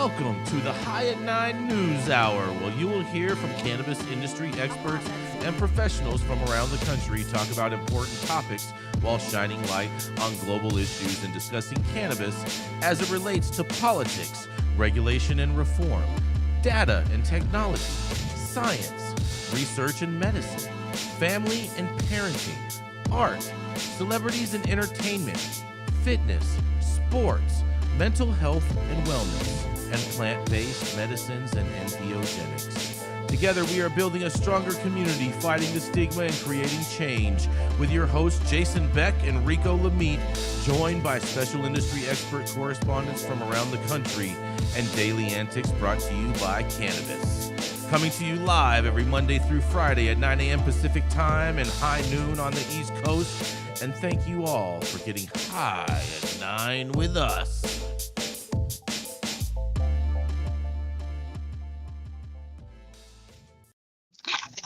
Welcome to the High at 9 News Hour, where you will hear from cannabis industry experts and professionals from around the country talk about important topics while shining light on global issues and discussing cannabis as it relates to politics, regulation and reform, data and technology, science, research and medicine, family and parenting, art, celebrities and entertainment, fitness, sports, mental health and wellness, and plant-based medicines and entheogenics. Together, we are building a stronger community, fighting the stigma and creating change. With your hosts, Jason Beck and Rico Lamitte, joined by special industry expert correspondents from around the country, and daily antics brought to you by Cannabis. Coming to you live every Monday through Friday at 9 a.m. Pacific Time and high noon on the East Coast. And thank you all for getting high at 9 with us.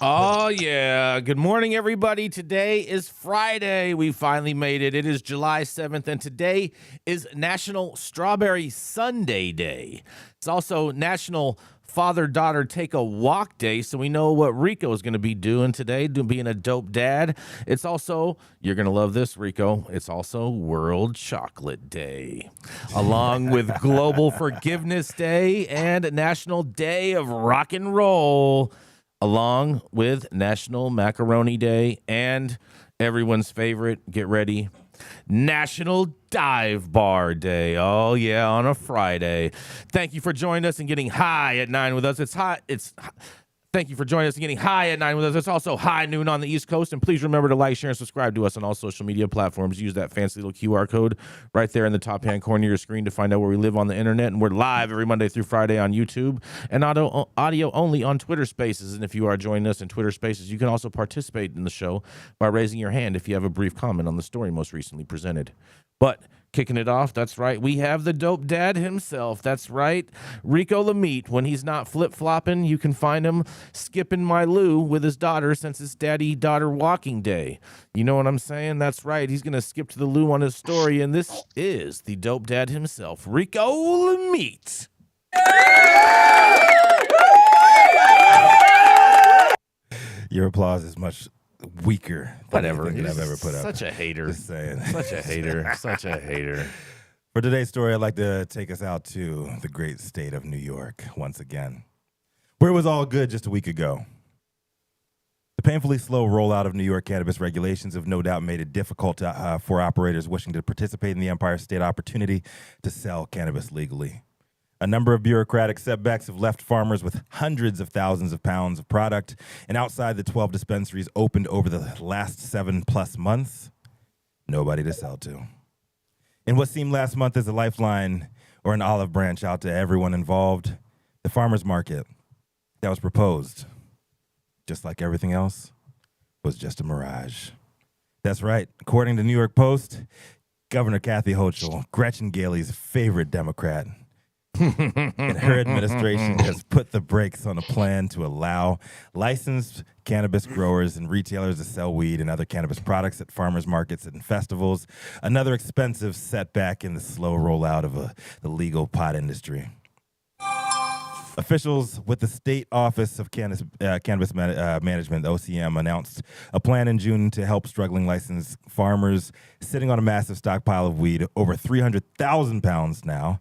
Oh, yeah. Good morning, everybody. Today is Friday. We finally made it. It is July 7th, and today is National Strawberry Sundae Day. It's also National Father-Daughter Take a Walk Day, so we know what Rico is going to be doing today, being a dope dad. It's also, you're going to love this, Rico, it's also World Chocolate Day, along with Global Forgiveness Day and National Day of Rock and Roll, along with National Macaroni Day and everyone's favorite, get ready, National Dive Bar Day. Oh, yeah, on a Friday. Thank you for joining us and getting high at 9 with us. Thank you for joining us and getting high at 9 with us. It's also high noon on the East Coast. And please remember to like, share, and subscribe to us on all social media platforms. Use that fancy little QR code right there in the top-hand corner of your screen to find out where we live on the internet. And we're live every Monday through Friday on YouTube and audio only on Twitter Spaces. And if you are joining us in Twitter Spaces, you can also participate in the show by raising your hand if you have a brief comment on the story most recently presented. But kicking it off, that's right, we have the dope dad himself. That's right, Rico Lamitte. When he's not flip-flopping, you can find him skipping my loo with his daughter since it's daddy-daughter walking day. You know what I'm saying? That's right, he's going to skip to the loo on his story, and this is the dope dad himself, Rico Lamitte. Your applause is much weaker than Whatever. anything that I've ever put up. Such a hater. Just saying. Such a hater. Such a hater. For today's story, I'd like to take us out to the great state of New York once again, where it was all good just a week ago. The painfully slow rollout of New York cannabis regulations have no doubt made it difficult for operators wishing to participate in the Empire State opportunity to sell cannabis legally. A number of bureaucratic setbacks have left farmers with hundreds of thousands of pounds of product, and outside the 12 dispensaries opened over the last 7+ months, nobody to sell to. In what seemed last month as a lifeline or an olive branch out to everyone involved, the farmers market that was proposed, just like everything else, was just a mirage. That's right. According to New York Post, Governor Kathy Hochul, Gretchen Gailey's favorite Democrat, and her administration has put the brakes on a plan to allow licensed cannabis growers and retailers to sell weed and other cannabis products at farmers markets and festivals, another expensive setback in the slow rollout of the legal pot industry. Officials with the State Office of Cannabis Management, OCM, announced a plan in June to help struggling licensed farmers sitting on a massive stockpile of weed, over 300,000 pounds now,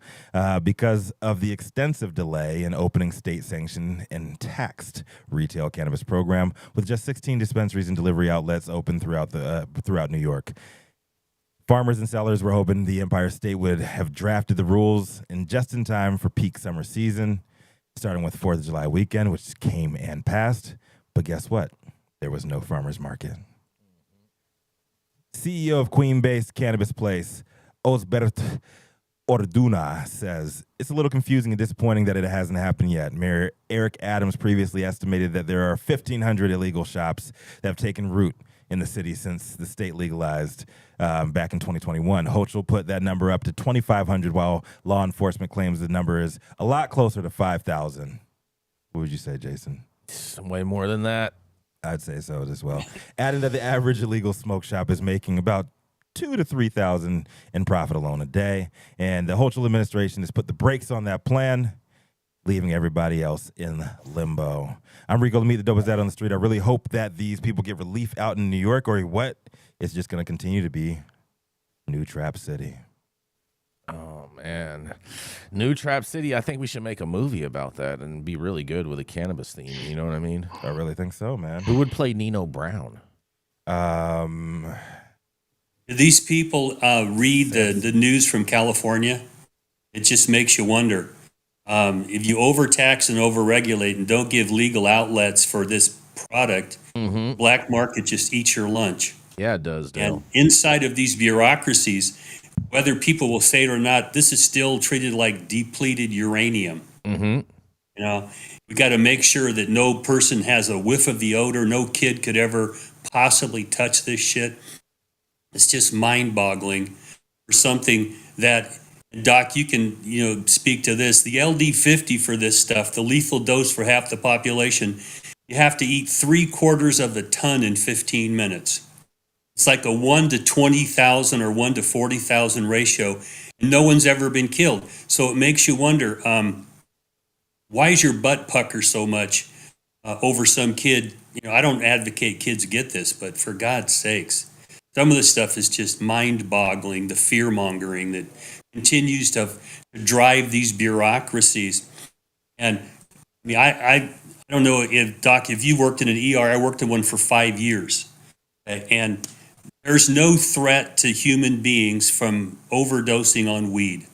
because of the extensive delay in opening state-sanctioned and taxed retail cannabis program, with just 16 dispensaries and delivery outlets open throughout New York. Farmers and sellers were hoping the Empire State would have drafted the rules just in time for peak summer season, starting with 4th of July weekend, which came and passed. But guess what? There was no farmers market. CEO of Queen-based cannabis place, Osbert Orduna, says it's a little confusing and disappointing that it hasn't happened yet. Mayor Eric Adams previously estimated that there are 1,500 illegal shops that have taken root in the city since the state legalized back in 2021. Hochul put that number up to 2,500, while law enforcement claims the number is a lot closer to 5,000. What would you say, Jason? Way more than that. I'd say so as well. Adding that the average illegal smoke shop is making about $2,000 to $3,000 in profit alone a day, and the Hochul administration has put the brakes on that plan leaving everybody else in limbo. I'm Rico Lamitte, the dopest dad on the street. I really hope that these people get relief out in New York, or what? It's just going to continue to be New Trap City. Oh, man. New Trap City, I think we should make a movie about that and be really good with a cannabis theme. You know what I mean? I really think so, man. Who would play Nino Brown? Do these people read the news from California? It just makes you wonder. If you overtax and overregulate and don't give legal outlets for this product, black market just eats your lunch. Yeah, it does, Dale. And inside of these bureaucracies, whether people will say it or not, this is still treated like depleted uranium. You know, we got to make sure that no person has a whiff of the odor. No kid could ever possibly touch this shit. It's just mind-boggling for something that, Doc, you can speak to this. The LD50 for this stuff, the lethal dose for half the population, you have to eat 3/4 of a ton in 15 minutes. It's like a 1 to 20,000 or 1 to 40,000 ratio, and no one's ever been killed. So it makes you wonder, why is your butt pucker so much over some kid? You know, I don't advocate kids get this, but for God's sakes, some of this stuff is just mind-boggling, the fear-mongering that continues to drive these bureaucracies. And I mean, I don't know if, Doc, if you worked in an ER, I worked in one for 5 years. And there's no threat to human beings from overdosing on weed.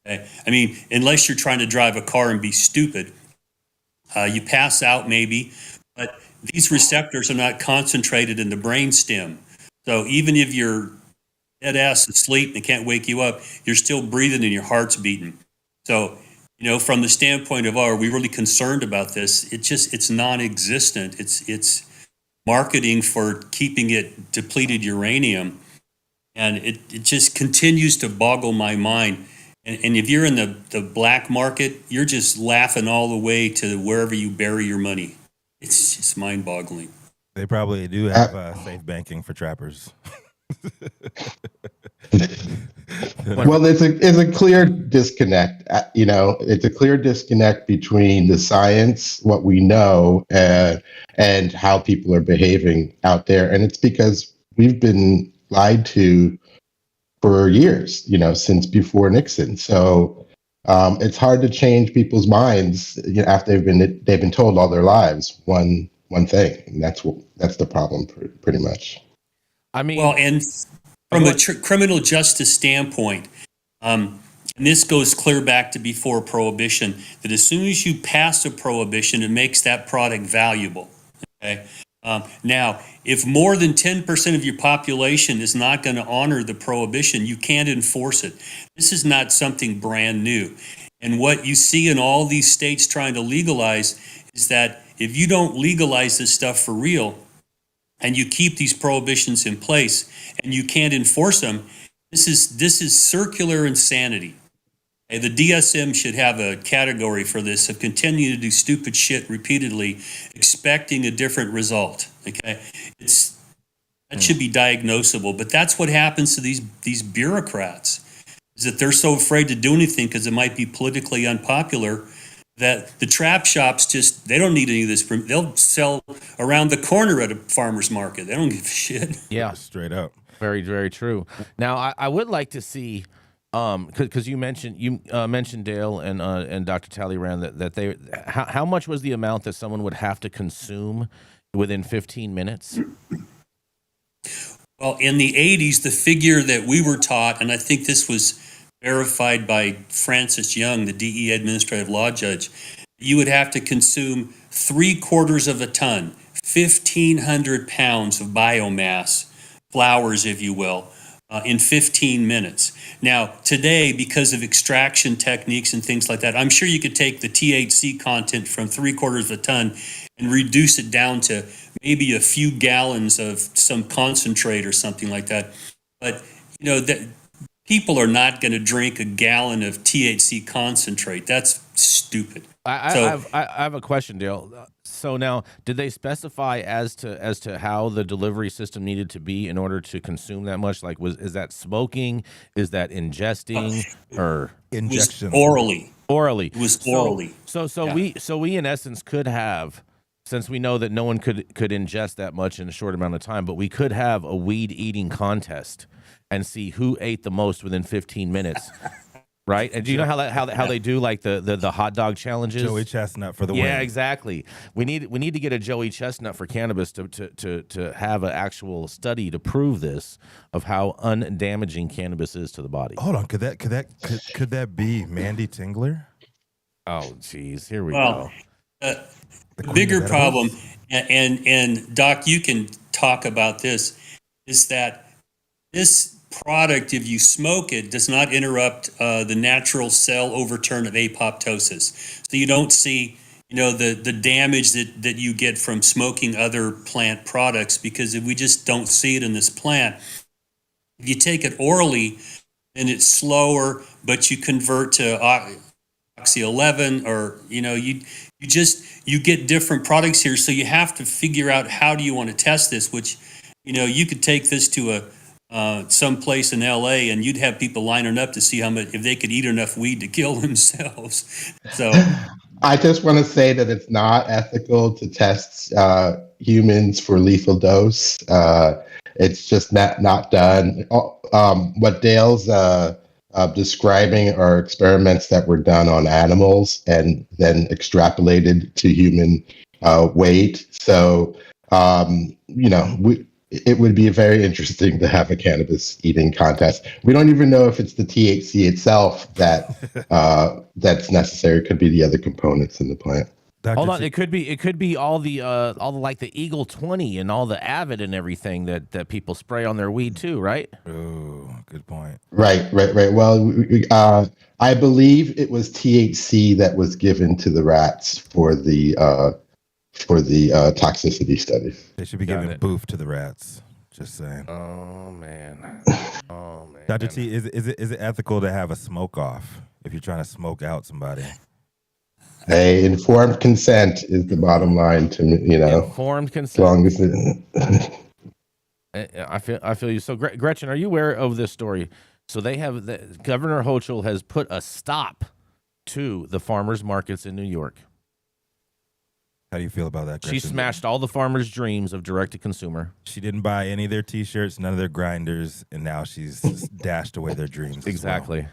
I mean, unless you're trying to drive a car and be stupid, you pass out maybe, but these receptors are not concentrated in the brain stem. So even if you're dead ass asleep and can't wake you up, you're still breathing and your heart's beating. So, you know, from the standpoint of, are we really concerned about this? It's non-existent. It's marketing for keeping it depleted uranium. And it just continues to boggle my mind. And if you're in the black market, you're just laughing all the way to wherever you bury your money. It's just mind-boggling. They probably do have safe banking for trappers. Well, it's a clear disconnect. It's a clear disconnect between the science, what we know, and how people are behaving out there. And it's because we've been lied to for years, since before Nixon. So it's hard to change people's minds after they've been told all their lives one thing, and that's the problem, pretty much. I mean, well, and from a criminal justice standpoint, and this goes clear back to before Prohibition, that as soon as you pass a prohibition, it makes that product valuable. Okay. Now, if more than 10% of your population is not going to honor the prohibition, you can't enforce it. This is not something brand new. And what you see in all these states trying to legalize is that if you don't legalize this stuff for real, and you keep these prohibitions in place, and you can't enforce them, this is circular insanity. Okay, the DSM should have a category for this of continuing to do stupid shit repeatedly, expecting a different result. Okay, that should be diagnosable. But that's what happens to these bureaucrats, is that they're so afraid to do anything because it might be politically unpopular, that the trap shops they don't need any of this. They'll sell around the corner at a farmer's market. They don't give a shit. Yeah, straight up. Very, very true. Now, I would like to see, because you mentioned Dale and Dr. Talleyrand that how much was the amount that someone would have to consume within 15 minutes? Well, in the 80s, the figure that we were taught, and I think this was verified by Francis Young, the DE administrative law judge, you would have to consume 3/4 of a ton, 1,500 pounds of biomass, flowers, if you will, in 15 minutes. Now, today, because of extraction techniques and things like that, I'm sure you could take the THC content from 3/4 of a ton and reduce it down to maybe a few gallons of some concentrate or something like that. But, that people are not going to drink a gallon of THC concentrate. That's stupid. I have a question, Dale. So now, did they specify as to how the delivery system needed to be in order to consume that much? Like, is that smoking? Is that ingesting or Injection? Orally. orally? It was orally. We in essence could have, since we know that no one could ingest that much in a short amount of time, but we could have a weed eating contest and see who ate the most within 15 minutes. Right, and do you know how they do like the hot dog challenges? Joey Chestnut for the win. Yeah, exactly. We need to get a Joey Chestnut for cannabis to have an actual study to prove this of how undamaging cannabis is to the body. Hold on, could that be Mandy Tingler? Oh, geez, here we go. The bigger problem, and Doc, you can talk about this, is that this product, if you smoke it, does not interrupt the natural cell overturn of apoptosis. So you don't see, the damage that you get from smoking other plant products, because we just don't see it in this plant. If you take it orally, then it's slower, but you convert to oxy 11, or you get different products here. So you have to figure out how do you want to test this, which you could take this to some place in LA and you'd have people lining up to see how much, if they could eat enough weed to kill themselves. So I just want to say that it's not ethical to test humans for lethal dose. It's just not done. What Dale's describing are experiments that were done on animals and then extrapolated to human weight. So, it would be very interesting to have a cannabis eating contest. We don't even know if it's the THC itself that's necessary. It could be the other components in the plant. Hold on, it could be all the like the Eagle 20 and all the Avid and everything that people spray on their weed too, right? Oh, good point. Right. Well, I believe it was THC that was given to the rats for the toxicity studies. They should be giving boof to the rats. Just saying. Oh man. Dr. T, is it ethical to have a smoke off if you're trying to smoke out somebody? Hey, informed consent is the bottom line to me. Informed consent. As long as I feel you. So Gretchen, are you aware of this story? So Governor Hochul has put a stop to the farmers markets in New York. How do you feel about that, Gretchen? She smashed all the farmers' dreams of direct-to-consumer. She didn't buy any of their T-shirts, none of their grinders, and now she's dashed away their dreams. Exactly.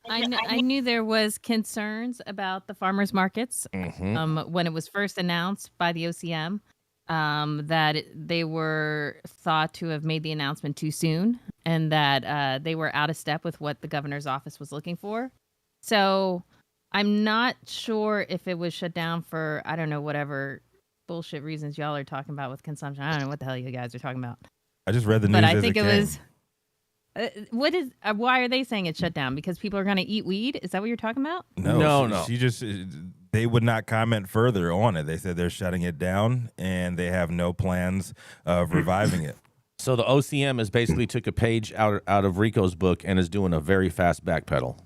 I knew there was concerns about the farmers markets when it was first announced by the OCM that they were thought to have made the announcement too soon and that they were out of step with what the governor's office was looking for. So I'm not sure if it was shut down for, I don't know, whatever bullshit reasons y'all are talking about with consumption. I don't know what the hell you guys are talking about. I just read the news. But I think it was. Why are they saying it's shut down? Because people are going to eat weed? Is that what you're talking about? No. They would not comment further on it. They said they're shutting it down and they have no plans of reviving it. So the OCM has basically took a page out of Rico's book and is doing a very fast backpedal.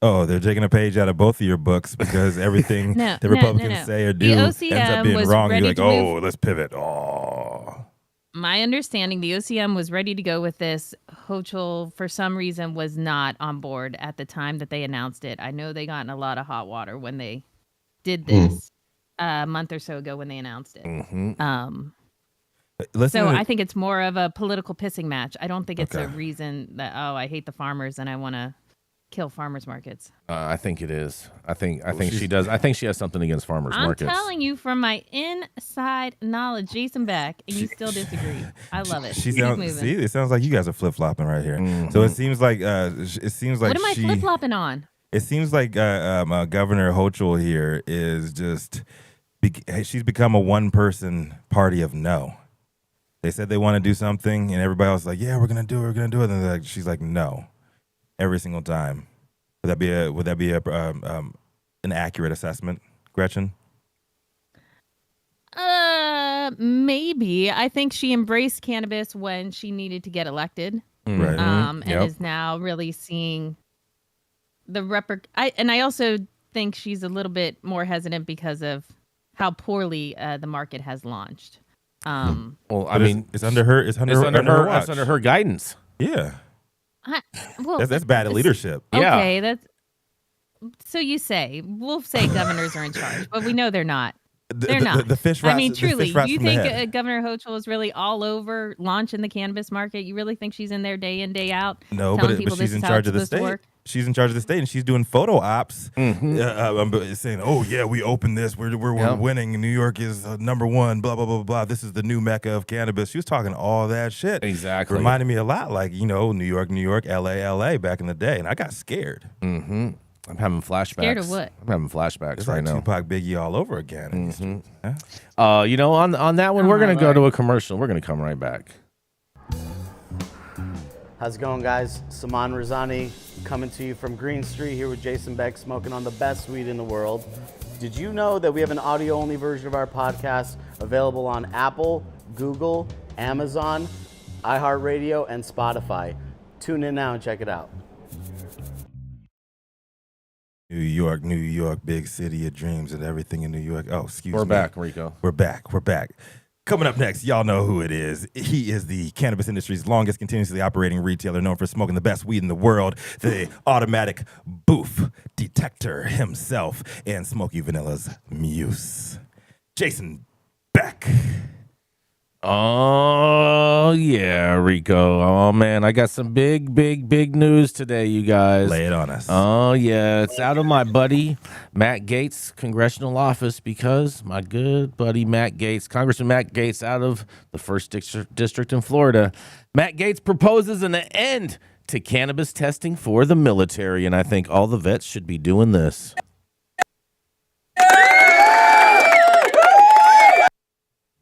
Oh, they're taking a page out of both of your books because everything the Republicans say or do ends up being wrong. You're like, let's pivot. Oh. My understanding, the OCM was ready to go with this. Hochul, for some reason, was not on board at the time that they announced it. I know they got in a lot of hot water when they did this a month or so ago when they announced it. So I think it's more of a political pissing match. I don't think it's a reason that, I hate the farmers and I want to kill farmers markets. I think it is. I think she does. I think she has something against farmers markets. I'm telling you from my inside knowledge, Jason Beck, and you still disagree. I love it. It sounds like you guys are flip flopping right here. Mm-hmm. So it seems like what am I flip flopping on? It seems like Governor Hochul here is just she's become a one person party of no. They said they want to do something, and everybody else is like, yeah, we're gonna do it. And she's like, no. Every single time. Would that be an accurate assessment, Gretchen? Maybe. I think she embraced cannabis when she needed to get elected, right? And is now really seeing the I also think she's a little bit more hesitant because of how poorly the market has launched. Well, I But mean, it's under her. It's under her watch. That's under her guidance. Yeah, Well, that's bad leadership. Yeah. okay, that's so you say. We'll say governors are in charge, but we know they're not. They're not. The fish I rots. mean, the truly, fish rots you from the think head. Governor Hochul is really all over launching the cannabis market? You really think she's in there day in, day out? No, telling but people she's this in is how charge it's of the supposed to state. work? She's in charge of the state, and she's doing photo ops, saying, "Oh yeah, we opened this. We're winning. New York is number one. Blah blah blah blah blah. This is the new mecca of cannabis." She was talking all that shit. Exactly. Reminded me a lot, like New York, LA back in the day, and I got scared. I'm having flashbacks. Scared of what? I'm having flashbacks It's right like now. Tupac, Biggie all over again. Yeah. On that one, Oh, we're my gonna go Lord. to a commercial. We're gonna come right back. How's it going, guys? Saman Razani coming to you from Green Street here with Jason Beck, smoking on the best weed in the world. Did you know that we have an audio-only version of our podcast available on Apple, Google, Amazon, iHeartRadio, and Spotify? Tune in now and check it out. New York, big city of dreams and everything in New York. Oh, excuse me. We're back, Rico. We're back. Coming up next, y'all know who it is. He is the cannabis industry's longest continuously operating retailer, known for smoking the best weed in the world, the automatic booth detector himself, and Smoky Vanilla's muse. Jason Beck. Oh yeah, Rico. Oh man, I got some big news today, you guys. Lay it on us. Oh yeah, it's out of my buddy Matt Gaetz' congressional office because my good buddy Matt Gaetz, Congressman Matt Gaetz, out of the 1st district in Florida, Matt Gaetz proposes an end to cannabis testing for the military, and I think all the vets should be doing this.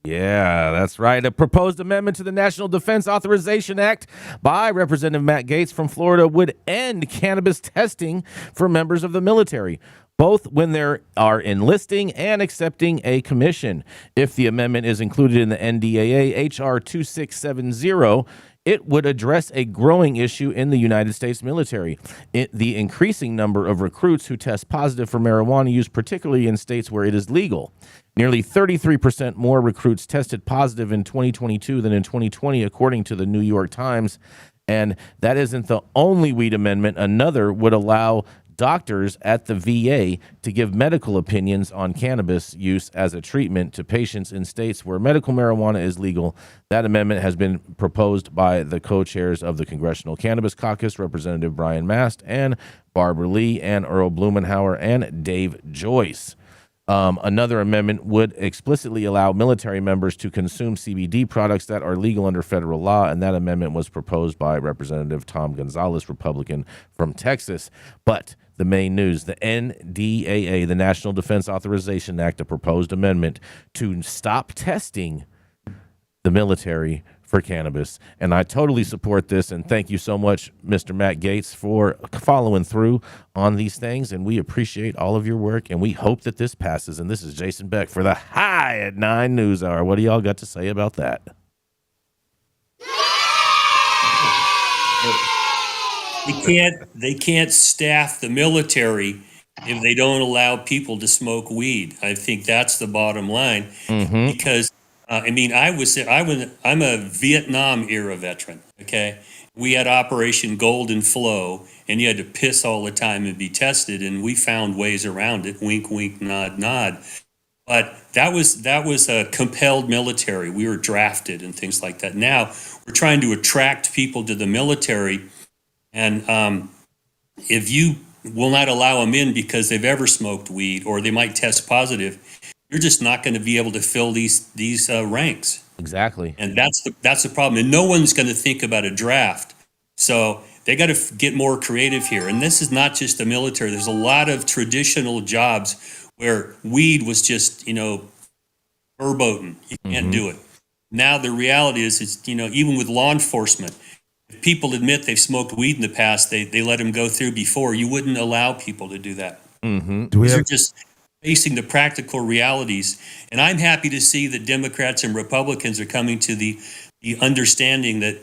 Yeah, that's right. A proposed amendment to the National Defense Authorization Act by Representative Matt Gaetz from Florida would end cannabis testing for members of the military, both when they are enlisting and accepting a commission. If the amendment is included in the NDAA H.R. 2670, it would address a growing issue in the United States military, the increasing number of recruits who test positive for marijuana use, particularly in states where it is legal. Nearly 33% more recruits tested positive in 2022 than in 2020, according to the New York Times. And that isn't the only weed amendment. Another would allow doctors at the VA to give medical opinions on cannabis use as a treatment to patients in states where medical marijuana is legal. That amendment has been proposed by the co-chairs of the Congressional Cannabis Caucus, Representative Brian Mast and Barbara Lee and Earl Blumenauer and Dave Joyce. Another amendment would explicitly allow military members to consume CBD products that are legal under federal law, and that amendment was proposed by Representative Tom Gonzalez, Republican from Texas. But the main news, the NDAA, the National Defense Authorization Act, a proposed amendment to stop testing the military for cannabis. And I totally support this, and thank you so much, Mr. Matt Gaetz, for following through on these things, and we appreciate all of your work, and we hope that this passes. And this is Jason Beck for the High at 9 News Hour. What do y'all got to say about that? They can't staff the military if they don't allow people to smoke weed. I think that's the bottom line. Because I'm a Vietnam era veteran. Okay, we had Operation Golden Flow, and you had to piss all the time and be tested, and we found ways around it. Wink, wink, nod, nod. But that was a compelled military. We were drafted and things like that. Now we're trying to attract people to the military, and if you will not allow them in because they've ever smoked weed or they might test positive, you're just not going to be able to fill these ranks. Exactly. And that's the problem. And no one's going to think about a draft. So they got to get more creative here. And this is not just the military. There's a lot of traditional jobs where weed was just, verboten. You can't do it. Now the reality is, it's, even with law enforcement, if people admit they've smoked weed in the past, they let them go through before. You wouldn't allow people to do that. They're just facing the practical realities. And I'm happy to see that Democrats and Republicans are coming to the understanding that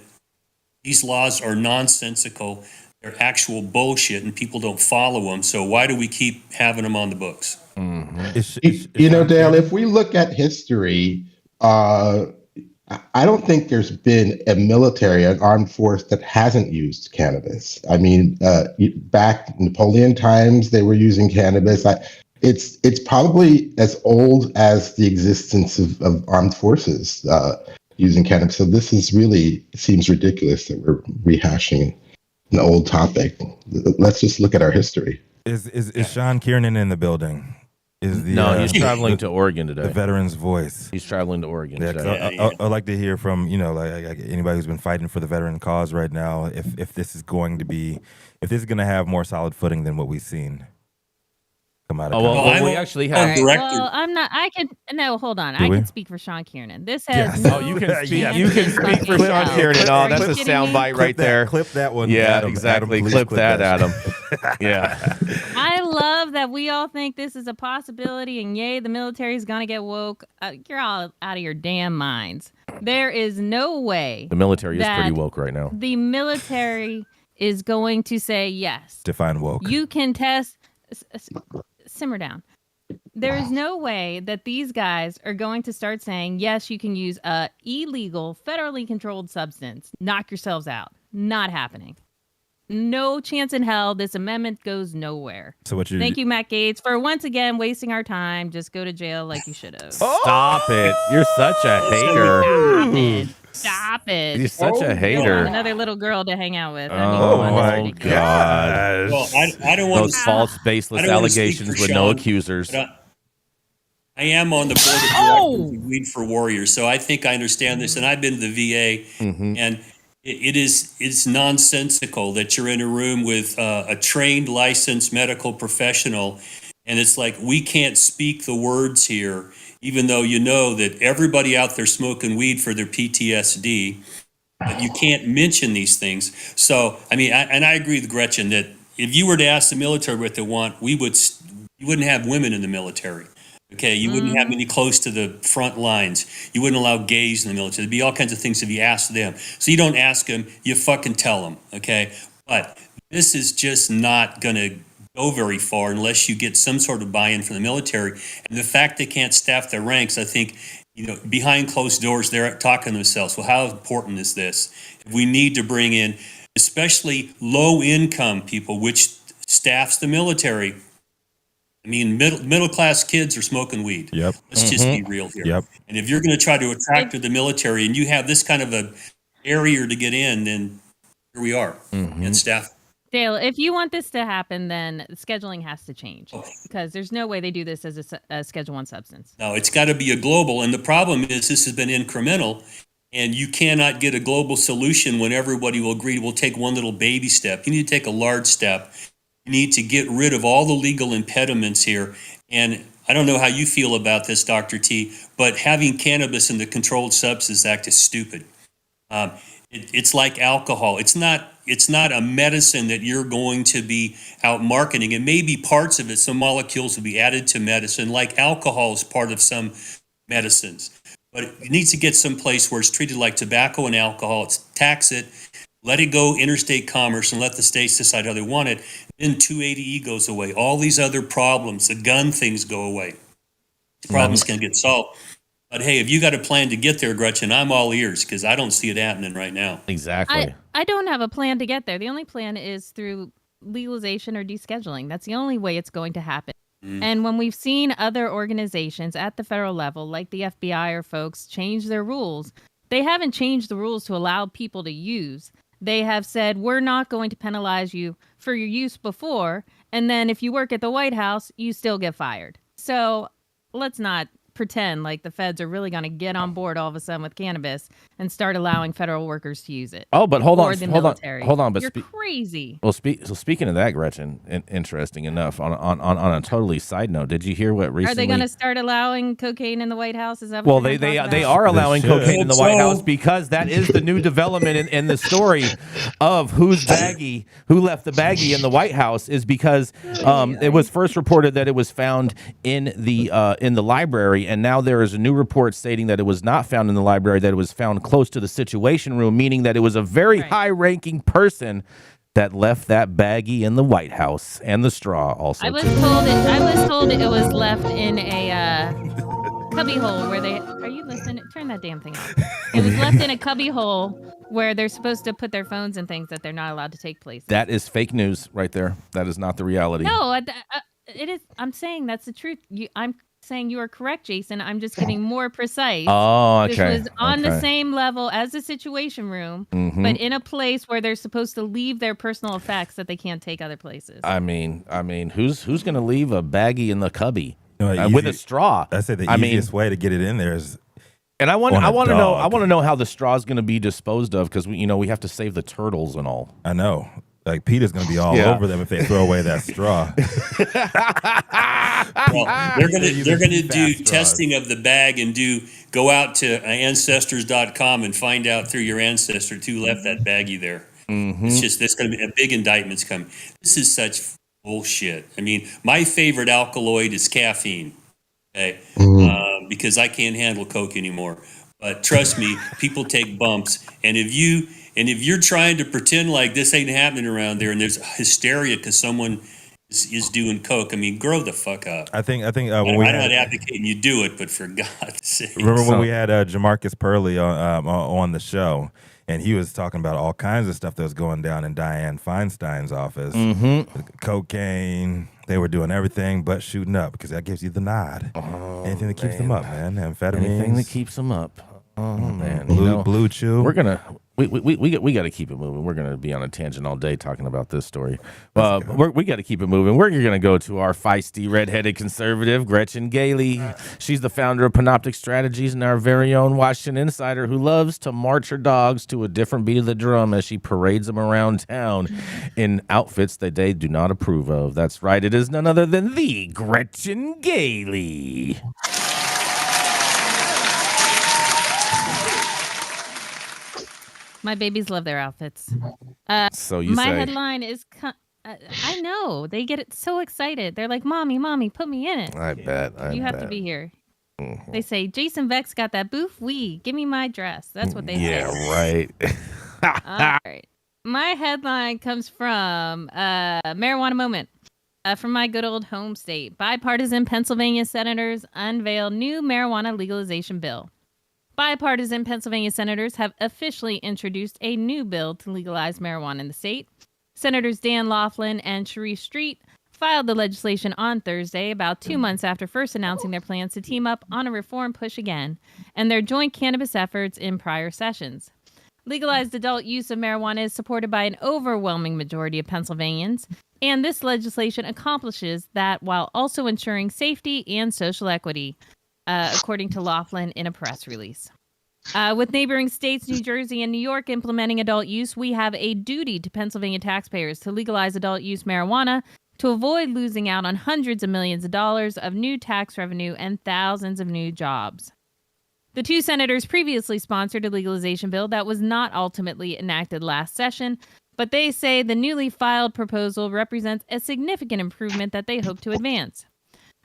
these laws are nonsensical. they're actual bullshit and people don't follow them. So why do we keep having them on the books? Dale, if we look at history, I don't think there's been a military, an armed force that hasn't used cannabis. I mean, back Napoleon times, they were using cannabis. It's probably as old as the existence of armed forces using cannabis. So this seems ridiculous that we're rehashing an old topic. Let's just look at our history. Is Sean Kiernan in the building? He's traveling to Oregon today. The veteran's voice. He's traveling to Oregon Yeah, today. I'd like to hear from like anybody who's been fighting for the veteran cause right now. If this is going to have more solid footing than what we've seen come out of. We actually have. Right. Well, I'm not. I can no. Hold on. I can speak for Sean Kiernan. This has. Yes. You can speak. You can speak for Sean Kiernan. Oh, that's a soundbite right there. Clip that one. Yeah, Adam, exactly. Adam, clip that, Adam. Yeah. I love that we all think this is a possibility, and yay, the military is gonna get woke. You're all out of your damn minds. There is no way. The military is pretty woke right now. The military is going to say yes. Define woke. You can test. Simmer down. There is no way that these guys are going to start saying, yes, you can use a illegal, federally controlled substance. Knock yourselves out. Not happening. No chance in hell. This amendment goes nowhere. So Thank you, Matt Gaetz, for once again wasting our time. Just go to jail like you should have. Stop it. You're such a hater. Stop it. You're such a hater. Another little girl to hang out with. Oh, my God. Well, I don't want Those false, baseless allegations with no accusers. I am on the board of Weed for Warriors, so I think I understand this. And I've been to the VA, and it's nonsensical that you're in a room with a trained, licensed medical professional, and it's like, we can't speak the words here, even though you know that everybody out there smoking weed for their PTSD, but you can't mention these things. So, I mean, I agree with Gretchen that if you were to ask the military what they want, you wouldn't have women in the military. Okay, you wouldn't have any close to the front lines. You wouldn't allow gays in the military. There'd be all kinds of things if you asked them. So you don't ask them, you fucking tell them, okay? But this is just not going to go very far unless you get some sort of buy-in from the military. And the fact they can't staff their ranks, I think, behind closed doors, they're talking to themselves, well, how important is this? We need to bring in, especially low-income people, which staffs the military. I mean, middle-class kids are smoking weed. Yep. Let's just be real here. Yep. And if you're going to try to attract to the military and you have this kind of a barrier to get in, then here we are, and staff. Dale, if you want this to happen, then scheduling has to change because there's no way they do this as a Schedule 1 substance. No, it's got to be a global. And the problem is this has been incremental, and you cannot get a global solution when everybody will agree we'll take one little baby step. You need to take a large step. You need to get rid of all the legal impediments here. And I don't know how you feel about this, Dr. T, but having cannabis in the Controlled Substances Act is stupid. It's like alcohol. It's not a medicine that you're going to be out marketing. It may be parts of it. Some molecules will be added to medicine, like alcohol is part of some medicines. But it needs to get someplace where it's treated like tobacco and alcohol. It's tax it, let it go interstate commerce, and let the states decide how they want it. Then 280E goes away. All these other problems, the gun things go away. The problems can get solved. But hey, if you got a plan to get there, Gretchen, I'm all ears because I don't see it happening right now. Exactly. I don't have a plan to get there. The only plan is through legalization or descheduling. That's the only way it's going to happen. And when we've seen other organizations at the federal level, like the FBI or folks, change their rules, they haven't changed the rules to allow people to use. They have said, we're not going to penalize you for your use before. And then if you work at the White House, you still get fired. So let's not pretend like the feds are really going to get on board all of a sudden with cannabis and start allowing federal workers to use it. Oh, but hold on. But you're crazy. Well, speaking of that, Gretchen, interesting enough, on a totally side note, did you hear what recently? Are they going to start allowing cocaine in the White House? Is that what they are allowing cocaine in the White House because that is the new development in the story of who left the baggie in the White House is because it was first reported that it was found in the library, and now there is a new report stating that it was not found in the library, that it was found close to the Situation Room, meaning that it was a very high-ranking person that left that baggie in the White House and the straw also. I was too. told it was left in a cubby hole where they. Are you listening? Turn that damn thing off. It was left in a cubby hole where they're supposed to put their phones and things that they're not allowed to take places. That is fake news right there. That is not the reality. No, it is. I'm saying that's the truth. I'm saying you are correct, Jason. I'm just getting more precise. Oh, okay. This was on the same level as the Situation Room, but in a place where they're supposed to leave their personal effects that they can't take other places. I mean, who's going to leave a baggie in the cubby No, with a straw? I said the easiest way to get it in there is. And I want to know how the straw is going to be disposed of, because we have to save the turtles and all. I know. Like, Peter's going to be all over them if they throw away that straw. Well, they're gonna do testing of the bag and go out to ancestors.com and find out through your ancestor who left that baggie there. It's just, there's going to be a big indictments coming. This is such bullshit. I mean, my favorite alkaloid is caffeine, okay? Because I can't handle Coke anymore. But trust me, people take bumps, and if you're trying to pretend like this ain't happening around there, and there's hysteria because someone is doing Coke, I mean, grow the fuck up. I think when I'm not advocating you do it, but for God's sake. Remember when we had Jamarcus Purley on the show, and he was talking about all kinds of stuff that was going down in Dianne Feinstein's office. Cocaine. They were doing everything but shooting up, because that gives you the nod. Anything that keeps them up, man. Amphetamines. Anything that keeps them up. Oh man, Blue Chew. We're gonna we got to keep it moving. We're gonna be on a tangent all day talking about this story. We got to keep it moving. We're gonna go to our feisty redheaded conservative, Gretchen Gailey. She's the founder of Panoptic Strategies and our very own Washington insider, who loves to march her dogs to a different beat of the drum as she parades them around town in outfits that they do not approve of. That's right. It is none other than the Gretchen Gailey. My babies love their outfits. So you my say. headline is, I know, they get so excited. They're like, mommy, put me in it. I bet. You have to be here. They say, Jason Beck's got that boof wee. Give me my dress. That's what they say. Yeah, right. All right. My headline comes from Marijuana Moment. From my good old home state. Bipartisan Pennsylvania senators unveil new marijuana legalization bill. Bipartisan Pennsylvania senators have officially introduced a new bill to legalize marijuana in the state. Senators Dan Laughlin and Sharif Street filed the legislation on Thursday, about 2 months after first announcing their plans to team up on a reform push again, and their joint cannabis efforts in prior sessions. Legalized adult use of marijuana is supported by an overwhelming majority of Pennsylvanians, and this legislation accomplishes that while also ensuring safety and social equity, according to Laughlin in a press release. With neighboring states, New Jersey and New York, implementing adult use, we have a duty to Pennsylvania taxpayers to legalize adult use marijuana to avoid losing out on hundreds of millions of dollars of new tax revenue and thousands of new jobs. The two senators previously sponsored a legalization bill that was not ultimately enacted last session, but they say the newly filed proposal represents a significant improvement that they hope to advance.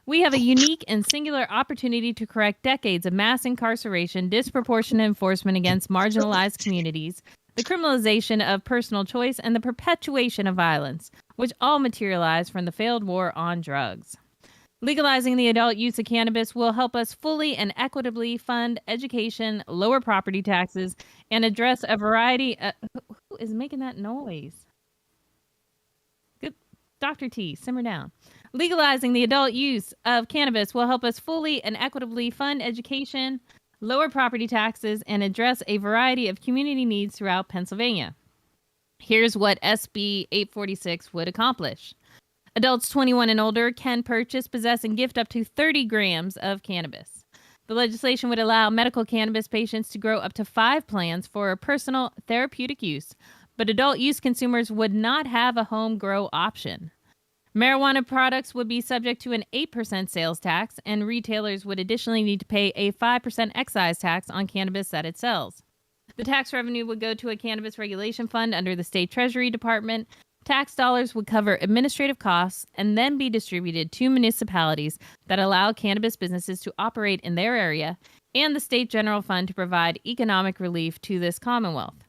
We have a unique and singular opportunity to correct decades of mass incarceration, disproportionate enforcement against marginalized communities, the criminalization of personal choice, and the perpetuation of violence, which all materialize from the failed war on drugs. Legalizing the adult use of cannabis will help us fully and equitably fund education, lower property taxes, and address a variety of... Who is making that noise? Good. Dr. T, simmer down. Legalizing the adult use of cannabis will help us fully and equitably fund education, lower property taxes, and address a variety of community needs throughout Pennsylvania. Here's what SB 846 would accomplish. Adults 21 and older can purchase, possess, and gift up to 30 grams of cannabis. The legislation would allow medical cannabis patients to grow up to 5 plants for personal therapeutic use, but adult use consumers would not have a home grow option. Marijuana products would be subject to an 8% sales tax, and retailers would additionally need to pay a 5% excise tax on cannabis that it sells. The tax revenue would go to a cannabis regulation fund under the state treasury department. Tax dollars would cover administrative costs and then be distributed to municipalities that allow cannabis businesses to operate in their area, and the state general fund to provide economic relief to this commonwealth.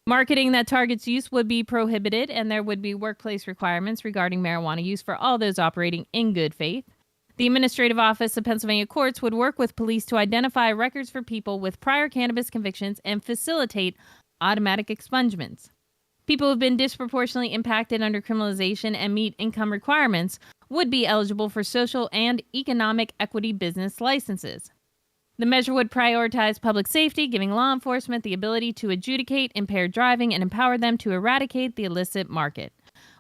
Marketing that targets use would be prohibited, and there would be workplace requirements regarding marijuana use for all those operating in good faith. The Administrative Office of Pennsylvania Courts would work with police to identify records for people with prior cannabis convictions and facilitate automatic expungements. People who have been disproportionately impacted under criminalization and meet income requirements would be eligible for social and economic equity business licenses. The measure would prioritize public safety, giving law enforcement the ability to adjudicate impaired driving and empower them to eradicate the illicit market.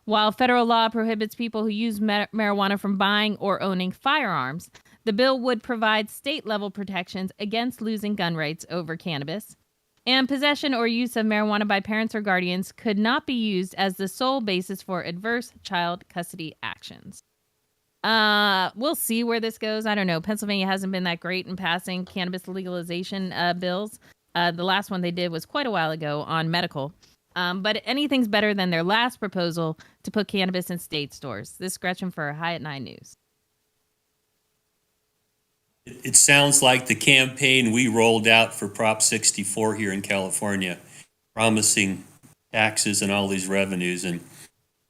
While federal law prohibits people who use marijuana from buying or owning firearms, the bill would provide state-level protections against losing gun rights over cannabis. And possession or use of marijuana by parents or guardians could not be used as the sole basis for adverse child custody actions. We'll see where this goes. I don't know. Pennsylvania hasn't been that great in passing cannabis legalization bills. The last one they did was quite a while ago on medical. But anything's better than their last proposal to put cannabis in state stores. This is Gretchen for High at 9 News. It sounds like the campaign we rolled out for Prop 64 here in California, promising taxes and all these revenues. And I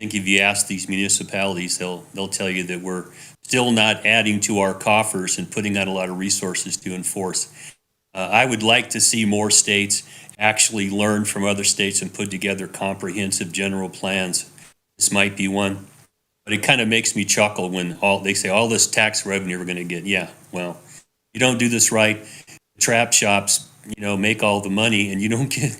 think if you ask these municipalities, they'll tell you that we're still not adding to our coffers and putting out a lot of resources to enforce. I would like to see more states actually learn from other states and put together comprehensive general plans. This might be one, but it kind of makes me chuckle when they say all this tax revenue we're going to get. Yeah, well, you don't do this right. The trap shops, make all the money, and you don't get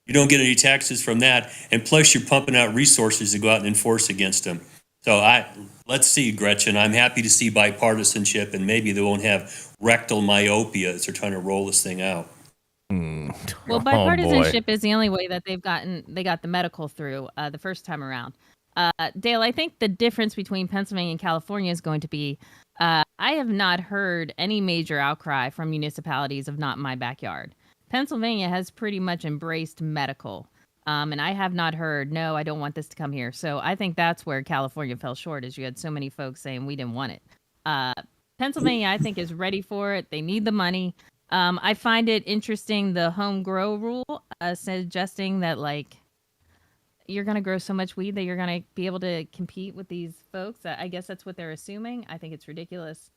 any taxes from that. And plus, you're pumping out resources to go out and enforce against them. So let's see, Gretchen. I'm happy to see bipartisanship, and maybe they won't have rectal myopia as they're trying to roll this thing out. Well, bipartisanship is the only way that they got the medical through the first time around. Dale, I think the difference between Pennsylvania and California is going to be I have not heard any major outcry from municipalities of not in my backyard. Pennsylvania has pretty much embraced medical. And I have not heard, no, I don't want this to come here. So I think that's where California fell short, is you had so many folks saying we didn't want it. Pennsylvania, I think, is ready for it. They need the money. I find it interesting, the home grow rule, suggesting that, you're going to grow so much weed that you're going to be able to compete with these folks. I guess that's what they're assuming. I think it's ridiculous.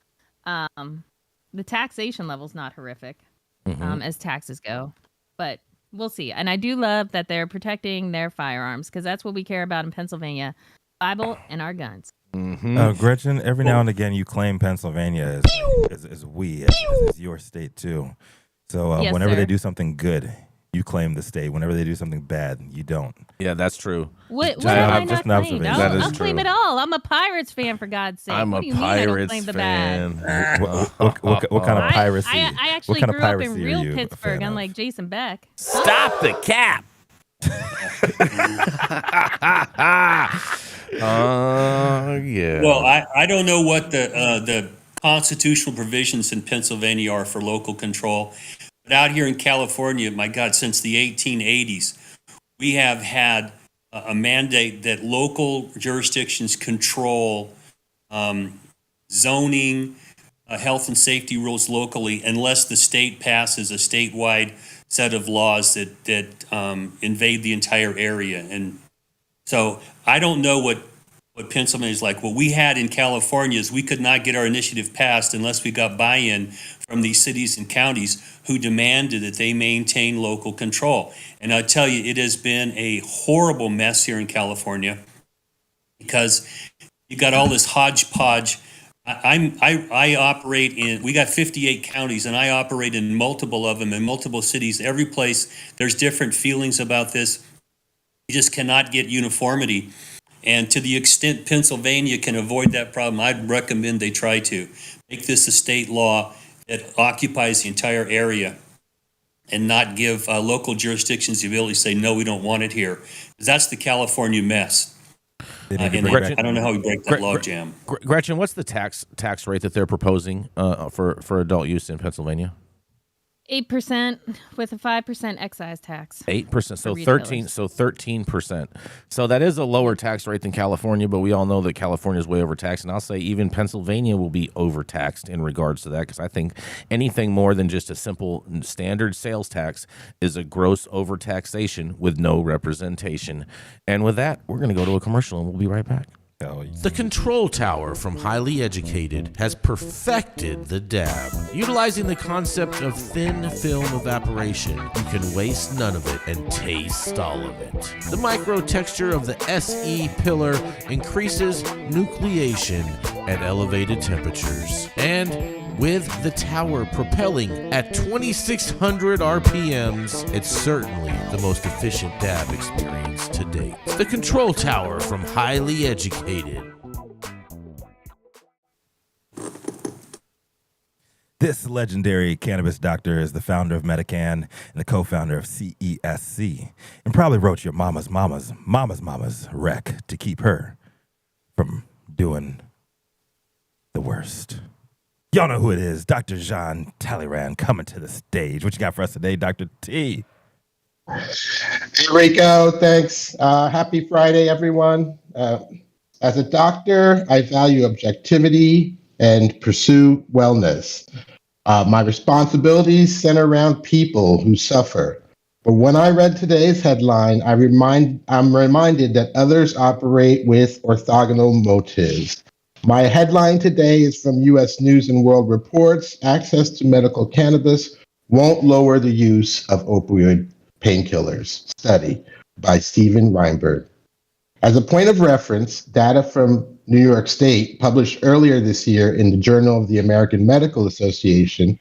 The taxation level's not horrific as taxes go, but we'll see. And I do love that they're protecting their firearms, because that's what we care about in Pennsylvania, Bible and our guns. Gretchen, every now and again you claim Pennsylvania is your state too. So Yes, whenever sir. they do something good, you claim the state. Whenever they do something bad, you don't. Yeah, that's true. What Just have I just not an claimed? observation. That is I'll claim true. it all. I'm a Pirates fan, for God's sake. I'm What a do you mean I don't Pirates claim the bad? fan. What kind of piracy? I actually what kind grew of up piracy in are real you a Pittsburgh, fan of? unlike Jason Beck. Stop the cap. Yeah. Well, I don't know what the constitutional provisions in Pennsylvania are for local control, but out here in California, my God, since the 1880s, we have had a mandate that local jurisdictions control zoning, health and safety rules locally, unless the state passes a statewide set of laws that invade the entire area. And so I don't know what Pennsylvania is like. What we had in California is we could not get our initiative passed unless we got buy-in from these cities and counties who demanded that they maintain local control. And I tell you, it has been a horrible mess here in California, because you got all this hodgepodge. I operate in, we got 58 counties, and I operate in multiple of them in multiple cities. Every place there's different feelings about this. You just cannot get uniformity. And to the extent Pennsylvania can avoid that problem, I'd recommend they try to make this a state law that occupies the entire area and not give local jurisdictions the ability to say, no, we don't want it here. Because that's the California mess. They need to And bring I back- don't know how we break that logjam. Gretchen, what's the tax rate that they're proposing for adult use in Pennsylvania? 8% with a 5% excise tax. 8%, so for 13, retailers. so 13%. So that is a lower tax rate than California, but we all know that California is way overtaxed, and I'll say even Pennsylvania will be overtaxed in regards to that, because I think anything more than just a simple standard sales tax is a gross overtaxation with no representation. And with that, we're going to go to a commercial, and we'll be right back. The Control Tower from Highly Educated has perfected the dab. Utilizing the concept of thin film evaporation, you can waste none of it and taste all of it. The micro texture of the SE pillar increases nucleation at elevated temperatures. And with the tower propelling at 2,600 RPMs, it's certainly the most efficient dab experience to date. The Control Tower from Highly Educated. This legendary cannabis doctor is the founder of Medican and the co-founder of CESC, and probably wrote your mama's rec to keep her from doing the worst. Y'all know who it is, Dr. Jean Talleyrand coming to the stage. What you got for us today, Dr. T? Hey, Rico, thanks. Happy Friday, everyone. As a doctor, I value objectivity and pursue wellness. My responsibilities center around people who suffer. But when I read today's headline, I'm reminded that others operate with orthogonal motives. My headline today is from U.S. News and World Report's Access to Medical Cannabis Won't Lower the Use of Opioid Painkillers study by Stephen Weinberg. As a point of reference, data from New York State published earlier this year in the Journal of the American Medical Association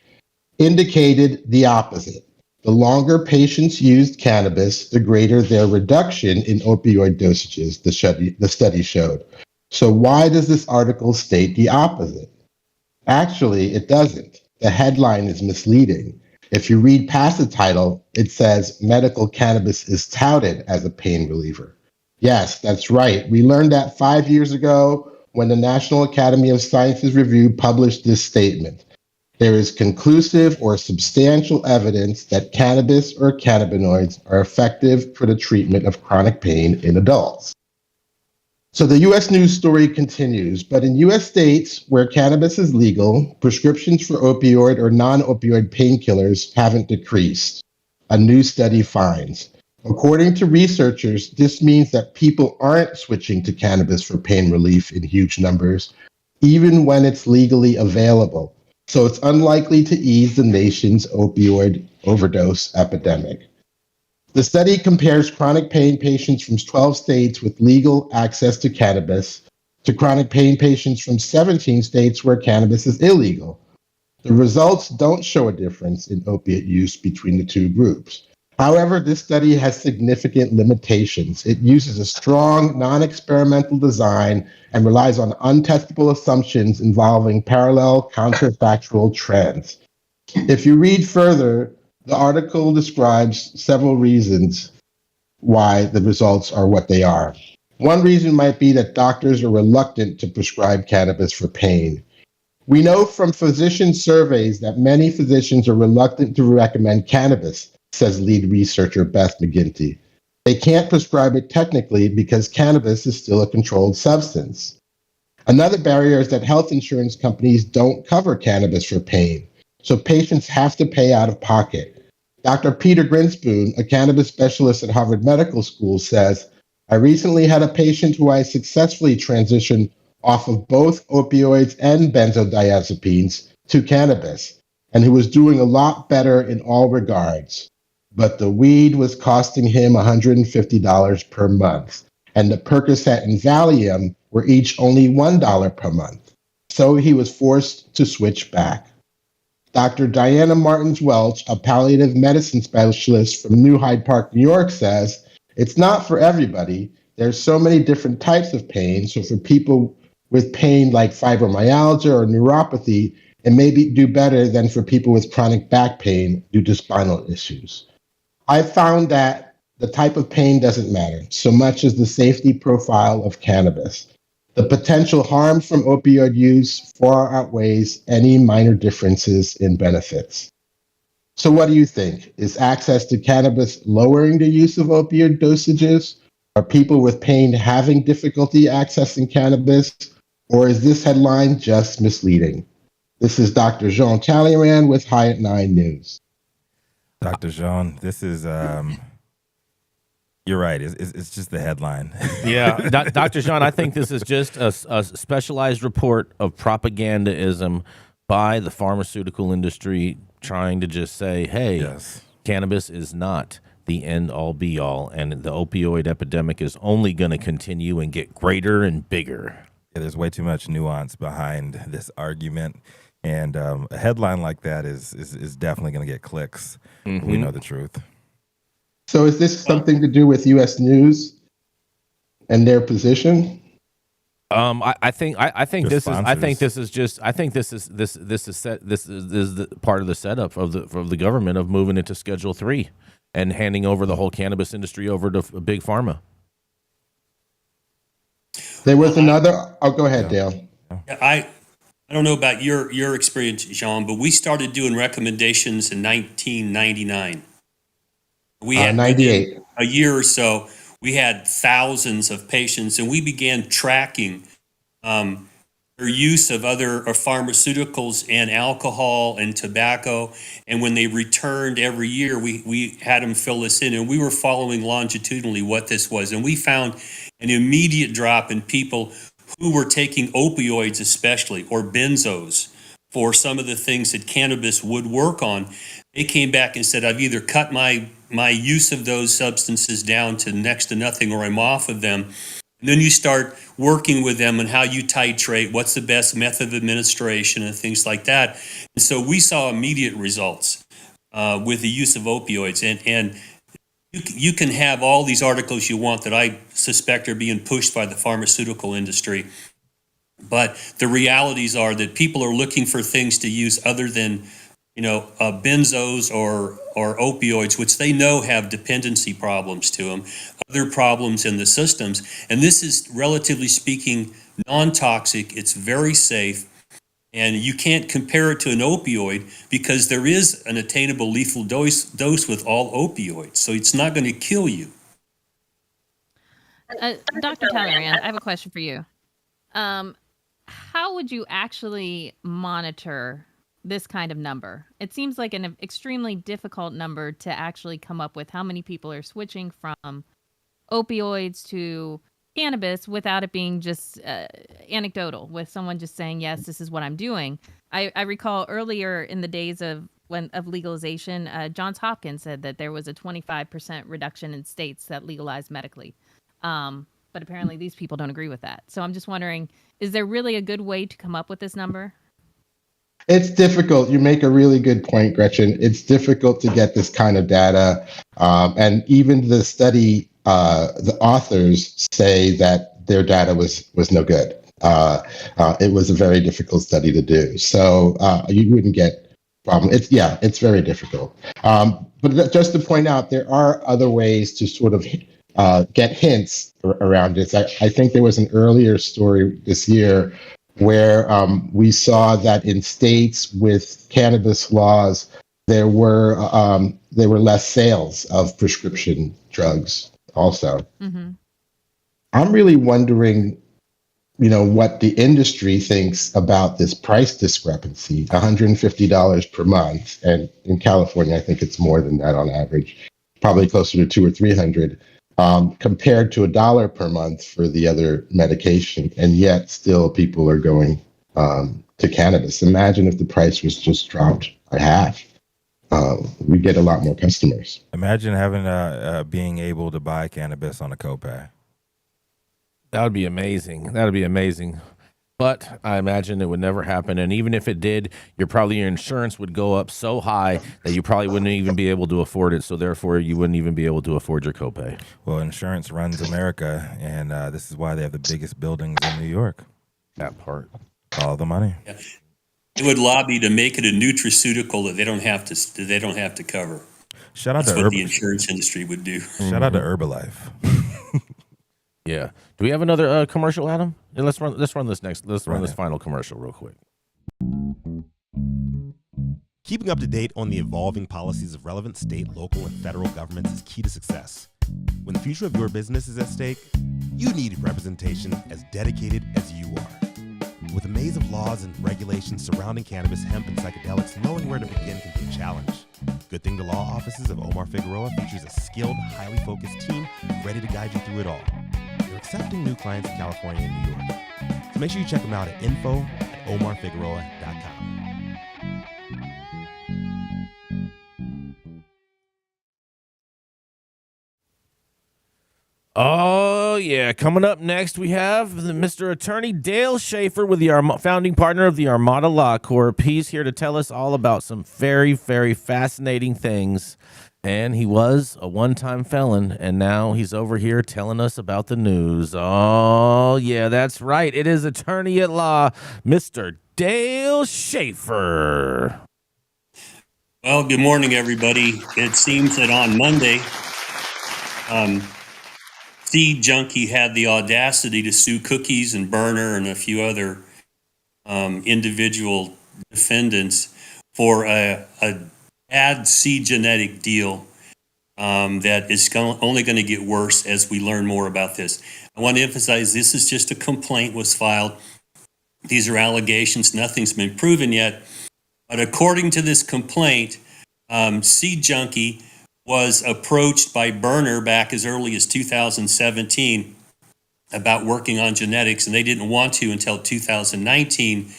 indicated the opposite. The longer patients used cannabis, the greater their reduction in opioid dosages, the study showed. So why does this article state the opposite? Actually, it doesn't. The headline is misleading. If you read past the title, it says medical cannabis is touted as a pain reliever. Yes, that's right. We learned that 5 years ago when the National Academy of Sciences Review published this statement. There is conclusive or substantial evidence that cannabis or cannabinoids are effective for the treatment of chronic pain in adults. So the U.S. news story continues, but in U.S. states where cannabis is legal, prescriptions for opioid or non-opioid painkillers haven't decreased, a new study finds. According to researchers, this means that people aren't switching to cannabis for pain relief in huge numbers, even when it's legally available. So it's unlikely to ease the nation's opioid overdose epidemic. The study compares chronic pain patients from 12 states with legal access to cannabis to chronic pain patients from 17 states where cannabis is illegal. The results don't show a difference in opiate use between the two groups. However, this study has significant limitations. It uses a strong, non-experimental design and relies on untestable assumptions involving parallel counterfactual trends. If you read further, the article describes several reasons why the results are what they are. One reason might be that doctors are reluctant to prescribe cannabis for pain. We know from physician surveys that many physicians are reluctant to recommend cannabis, says lead researcher Beth McGinty. They can't prescribe it technically because cannabis is still a controlled substance. Another barrier is that health insurance companies don't cover cannabis for pain, so patients have to pay out of pocket. Dr. Peter Grinspoon, a cannabis specialist at Harvard Medical School, says, I recently had a patient who I successfully transitioned off of both opioids and benzodiazepines to cannabis, and who was doing a lot better in all regards. But the weed was costing him $150 per month, and the Percocet and Valium were each only $1 per month. So he was forced to switch back. Dr. Diana Martins-Welch, a palliative medicine specialist from New Hyde Park, New York, says, it's not for everybody. There's so many different types of pain. So for people with pain like fibromyalgia or neuropathy, it may do better than for people with chronic back pain due to spinal issues. I found that the type of pain doesn't matter so much as the safety profile of cannabis. The potential harm from opioid use far outweighs any minor differences in benefits. So what do you think? Is access to cannabis lowering the use of opioid dosages? Are people with pain having difficulty accessing cannabis? Or is this headline just misleading? This is Dr. Jean Talleyrand with High at 9 News. Dr. Jean, this is, you're right. It's just the headline. Yeah, Dr. Jean, I think this is just a specialized report of propagandism by the pharmaceutical industry trying to just say, hey, Yes. cannabis is not the end all be all, and the opioid epidemic is only going to continue and get greater and bigger. Yeah, there's way too much nuance behind this argument. And a headline like that is definitely going to get clicks. We know the truth. So is this something to do with U.S. News and their position? I think Their this is the part of the setup of the government of moving it to Schedule 3 and handing over the whole cannabis industry over to big pharma. There was another. Oh, go ahead, Dale. I don't know about your experience, Jean, but we started doing recommendations in 1999. We had 98. a year or so. We had thousands of patients, and we began tracking their use of other pharmaceuticals and alcohol and tobacco. And when they returned every year, we had them fill this in, and we were following longitudinally what this was. And we found an immediate drop in people who were taking opioids, especially, or benzos, for some of the things that cannabis would work on. They came back and said, I've either cut my use of those substances down to next to nothing, or I'm off of them. And then you start working with them on how you titrate, what's the best method of administration, and things like that. And so we saw immediate results with the use of opioids. And you can have all these articles you want that I suspect are being pushed by the pharmaceutical industry. But the realities are that people are looking for things to use other than, benzos or opioids, which they know have dependency problems to them, other problems in the systems. And this is, relatively speaking, non-toxic. It's very safe. And you can't compare it to an opioid because there is an attainable lethal dose with all opioids. So it's not going to kill you. Dr. Talleyrand, I have a question for you. How would you actually monitor this kind of number? It seems like an extremely difficult number to actually come up with how many people are switching from opioids to cannabis without it being just anecdotal, with someone just saying, yes, this is what I'm doing. I recall earlier in the days of legalization, Johns Hopkins said that there was a 25% reduction in states that legalized medically. But apparently these people don't agree with that. So I'm just wondering, is there really a good way to come up with this number? It's difficult. You make a really good point, Gretchen. It's difficult to get this kind of data. And even the study, the authors say that their data was no good. It was a very difficult study to do. So you wouldn't get problem. It's very difficult. But just to point out, there are other ways to sort of get hints around this. I think there was an earlier story this year where we saw that in states with cannabis laws, there were less sales of prescription drugs also. Mm-hmm. I'm really wondering, what the industry thinks about this price discrepancy, $150 per month. And in California, I think it's more than that on average, probably closer to $200 or $300. Compared to $1 per month for the other medication, and yet still people are going to cannabis. Imagine if the price was just dropped by half. We get a lot more customers. Imagine having being able to buy cannabis on a copay. That would be amazing. That would be amazing. But I imagine it would never happen. And even if it did, your insurance would go up so high that you probably wouldn't even be able to afford it. So therefore, you wouldn't even be able to afford your copay. Well, insurance runs America, and this is why they have the biggest buildings in New York. That part. All the money. Yeah. They would lobby to make it a nutraceutical that they don't have to cover. Shout out That's to what the insurance industry would do. Shout out to Herbalife. Yeah. Do we have another commercial, Adam? Yeah, let's run this final commercial real quick. Keeping up to date on the evolving policies of relevant state, local, and federal governments is key to success. When the future of your business is at stake, you need representation as dedicated as you are. With a maze of laws and regulations surrounding cannabis, hemp, and psychedelics, knowing where to begin can be a challenge. Good Thing the Law offices of Omar Figueroa features a skilled, highly focused team ready to guide you through it all. They're accepting new clients in California and New York. So make sure you check them out at info@omarfigueroa.com. Oh, yeah. Coming up next, we have the Mr. Attorney Dale Schafer with the founding partner of the Armada Law Corp. He's here to tell us all about some very, very fascinating things. And he was a one-time felon, and now he's over here telling us about the news. Oh, yeah, that's right. It is attorney at law, Mr. Dale Schafer. Well, good morning, everybody. It seems that on Monday, Seed Junkie had the audacity to sue Cookies and Burner and a few other individual defendants for a bad seed genetic deal that is only going to get worse as we learn more about this. I want to emphasize this is just a complaint was filed. These are allegations. Nothing's been proven yet. But according to this complaint, Seed Junkie was approached by Burner back as early as 2017 about working on genetics, and they didn't want to until 2019.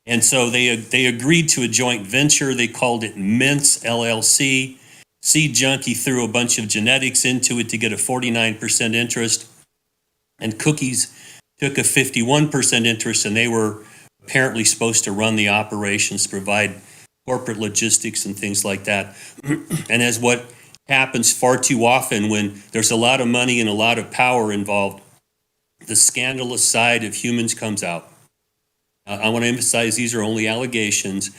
And so they agreed to a joint venture. They called it Mints LLC. Seed Junkie threw a bunch of genetics into it to get a 49% interest, and Cookies took a 51% interest, and they were apparently supposed to run the operations, provide corporate logistics and things like that. And as what happens far too often when there's a lot of money and a lot of power involved, the scandalous side of humans comes out. I want to emphasize these are only allegations,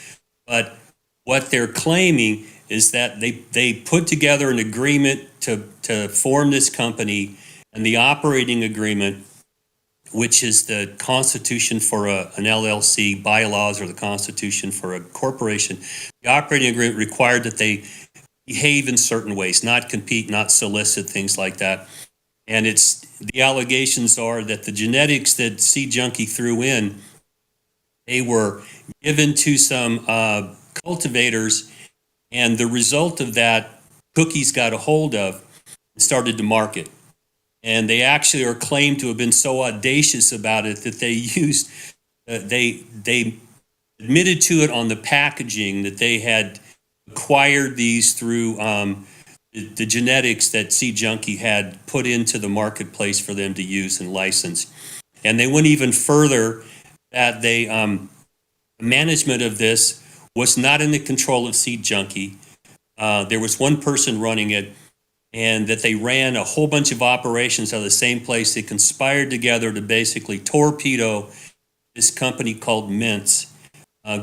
but what they're claiming is that they put together an agreement to form this company, and the operating agreement, which is the constitution for an LLC, bylaws, or the constitution for a corporation, the operating agreement required that they behave in certain ways, not compete, not solicit, things like that. And the allegations are that the genetics that Seed Junkie threw in, they were given to some cultivators, and the result of that, Cookies got a hold of and started to market. And they actually are claimed to have been so audacious about it that they used, they admitted to it on the packaging that they had acquired these through the genetics that Seed Junkie had put into the marketplace for them to use and license. And they went even further that the management of this was not in the control of Seed Junkie. There was one person running it, and that they ran a whole bunch of operations out of the same place. They conspired together to basically torpedo this company called Mints,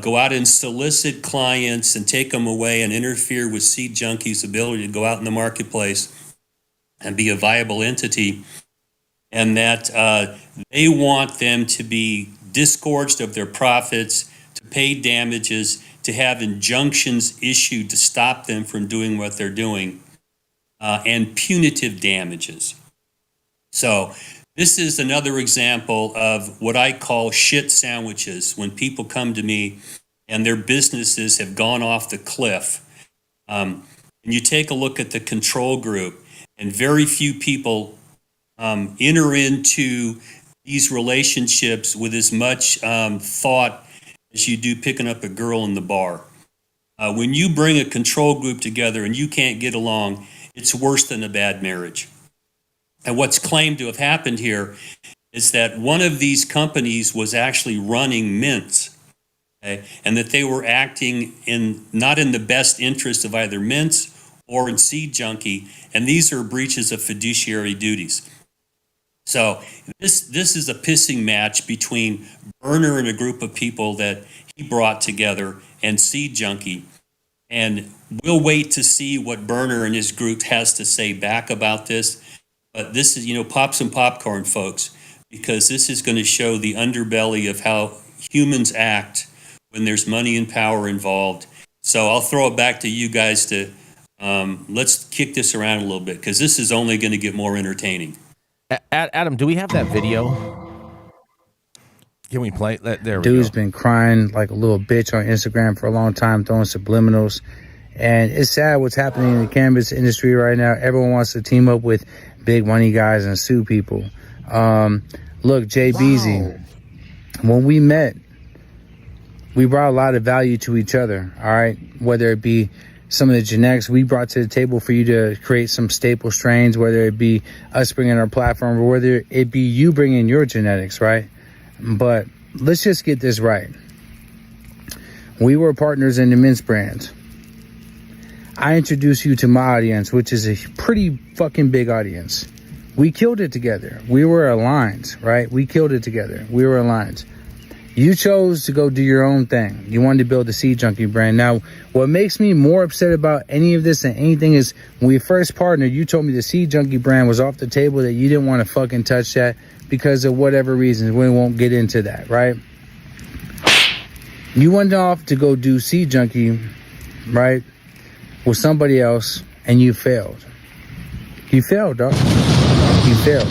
go out and solicit clients and take them away and interfere with Seed Junkie's ability to go out in the marketplace and be a viable entity, and that they want them to be disgorged of their profits, to pay damages, to have injunctions issued to stop them from doing what they're doing, and punitive damages. So this is another example of what I call shit sandwiches, when people come to me and their businesses have gone off the cliff. And you take a look at the control group, and very few people enter into these relationships with as much thought as you do picking up a girl in the bar. When you bring a control group together and you can't get along, it's worse than a bad marriage. And what's claimed to have happened here is that one of these companies was actually running Mints, okay? And that they were acting not in the best interest of either Mints or in Seed Junkie, and these are breaches of fiduciary duties. So this is a pissing match between Burner and a group of people that he brought together and Seed Junkie. And we'll wait to see what Burner and his group has to say back about this. But this is, pop some popcorn, folks, because this is going to show the underbelly of how humans act when there's money and power involved. So I'll throw it back to you guys to let's kick this around a little bit, because this is only going to get more entertaining. Adam, do we have that video? Can we play that? There we go. Dude's been crying like a little bitch on Instagram for a long time, throwing subliminals. And it's sad what's happening in the cannabis industry right now. Everyone wants to team up with big money guys and sue people. Look, JBZ, when we met, we brought a lot of value to each other, all right? Whether it be some of the genetics we brought to the table for you to create some staple strains, whether it be us bringing our platform, or whether it be you bringing your genetics, right? But let's just get this right. We were partners in the Mints brand. I introduced you to my audience, which is a pretty fucking big audience. We killed it together. We were aligned, right? We killed it together. We were aligned. You chose to go do your own thing. You wanted to build the Seed Junkie brand. Now, what makes me more upset about any of this than anything is when we first partnered, you told me the Seed Junkie brand was off the table, that you didn't want to fucking touch that because of whatever reasons. We won't get into that, right? You went off to go do Seed Junkie, right, with somebody else, and you failed. You failed, dog. You failed.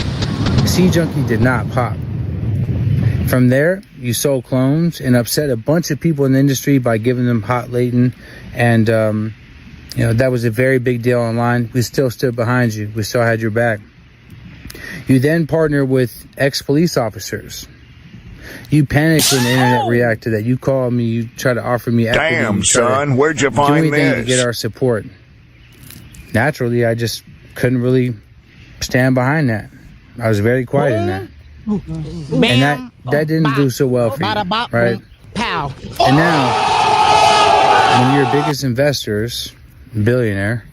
Seed Junkie did not pop. From there, you sold clones and upset a bunch of people in the industry by giving them hot latent, and that was a very big deal online. We still stood behind you. We still had your back. You then partnered with ex-police officers. You panicked when the internet reacted to that. You called me. You tried to offer me equity. Damn, son, where'd you find do anything this? to get our support. Naturally, I just couldn't really stand behind that. I was very quiet in that. And that didn't do so well for you, right? And now, one of your biggest investors, billionaire,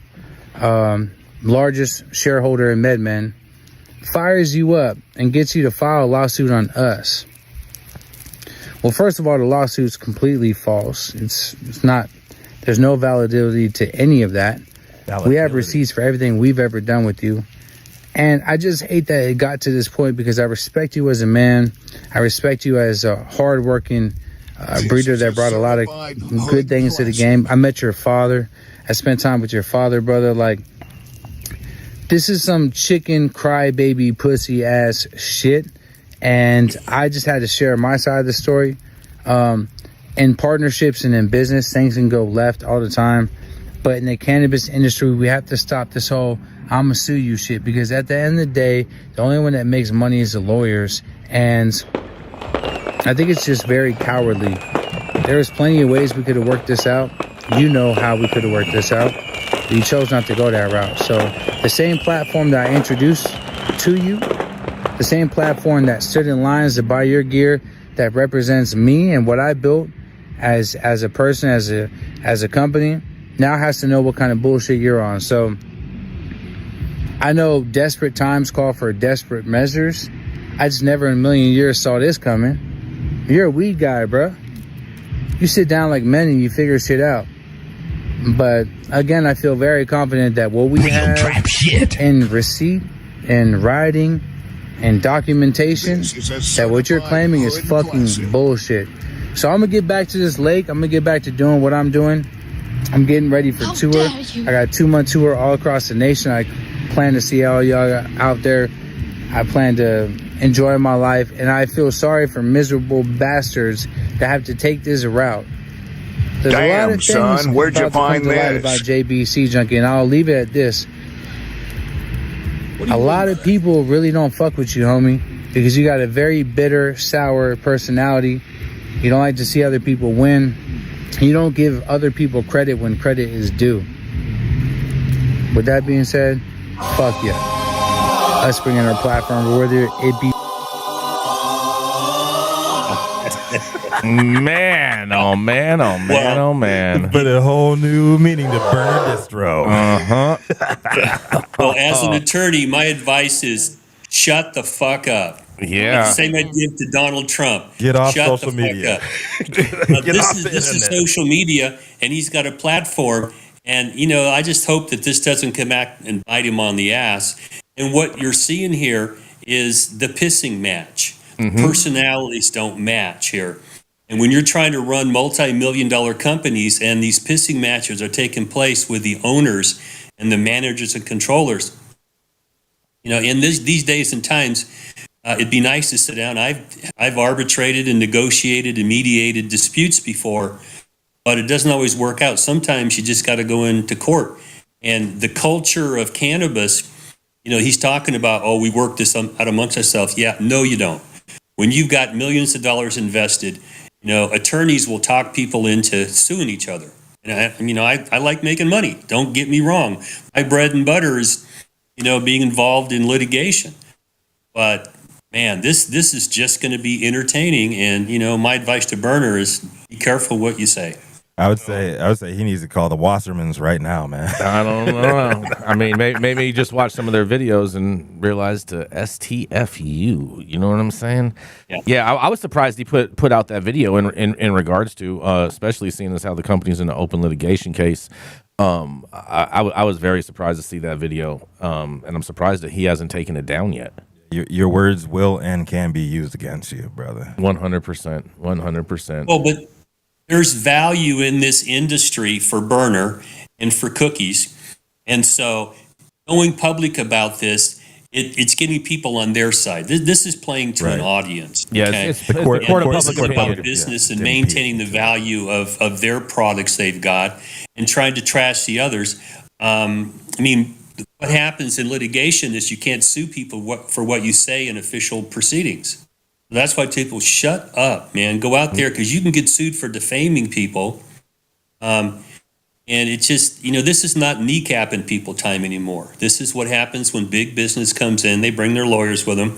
largest shareholder in MedMen, fires you up and gets you to file a lawsuit on us. Well, first of all, the lawsuit's completely false. It's not, there's no validity to any of that. We have receipts for everything we've ever done with you. And I just hate that it got to this point, because I respect you as a man. I respect you as a hardworking breeder that brought a lot of good things to the game. I met your father. I spent time with your father, brother. Like, this is some chicken crybaby pussy ass shit. And I just had to share my side of the story. In partnerships and in business, things can go left all the time. But in the cannabis industry, we have to stop this whole I'ma sue you shit, because at the end of the day, the only one that makes money is the lawyers. And I think it's just very cowardly. There was plenty of ways we could have worked this out. You know how we could have worked this out. You chose not to go that route. So the same platform that I introduced to you, the same platform that stood in lines to buy your gear, that represents me and what I built as a person, as a company, now has to know what kind of bullshit you're on. So I know desperate times call for desperate measures. I just never in a million years saw this coming. You're a weed guy, bro. You sit down like men and you figure shit out. But again, I feel very confident that what we have in receipt and writing and documentation, that what you're claiming is fucking bullshit. So I'm gonna get back to this lake. I'm gonna get back to doing what I'm doing. I'm getting ready for tour. I got a 2-month tour all across the nation. I plan to see all y'all out there. I plan to enjoy my life, and I feel sorry for miserable bastards that have to take this route. There's a lot of things son, where'd you find this? About JBC Junkie, and I'll leave it at this. A lot of people really don't fuck with you, homie, because you got a very bitter, sour personality. You don't like to see other people win. You don't give other people credit when credit is due. With that being said, fuck yeah. Us bringing our platform, whether it be... Man, oh man, oh man, oh man. Put a whole new meaning to burner distro. Well, as an attorney, my advice is shut the fuck up. Yeah. The same I'd give to Donald Trump. Get off Shut social the fuck media. up. Get off the This is internet. social media, and he's got a platform. And, I just hope that this doesn't come back and bite him on the ass. And what you're seeing here is the pissing match. Personalities don't match here. And when you're trying to run multi-million-dollar companies and these pissing matches are taking place with the owners and the managers and controllers, in these days and times, it'd be nice to sit down. I've arbitrated and negotiated and mediated disputes before, but it doesn't always work out. Sometimes you just got to go into court. And the culture of cannabis, he's talking about, we work this out amongst ourselves. Yeah, no, you don't. When you've got millions of dollars invested, attorneys will talk people into suing each other. And I like making money. Don't get me wrong. My bread and butter is, being involved in litigation. But man, this is just going to be entertaining. And my advice to Berner is be careful what you say. I would say he needs to call the Wassermans right now, man. I don't know. I mean, maybe you just watch some of their videos and realize to STFU. You know what I'm saying? Yeah. I was surprised he put out that video in regards to, especially seeing as how the company's in an open litigation case. I was very surprised to see that video, and I'm surprised that he hasn't taken it down yet. Your words will and can be used against you, brother. 100%. 100%. Well, but there's value in this industry for Berner and for cookies. And so going public about this, it's getting people on their side. This is playing to an audience. Yeah, okay? it's the court of public about business and maintaining the value of their products they've got and trying to trash the others. What happens in litigation is you can't sue people for what you say in official proceedings. That's why people shut up, man. Go out there because you can get sued for defaming people. And it's just, this is not kneecapping people time anymore. This is what happens when big business comes in. They bring their lawyers with them.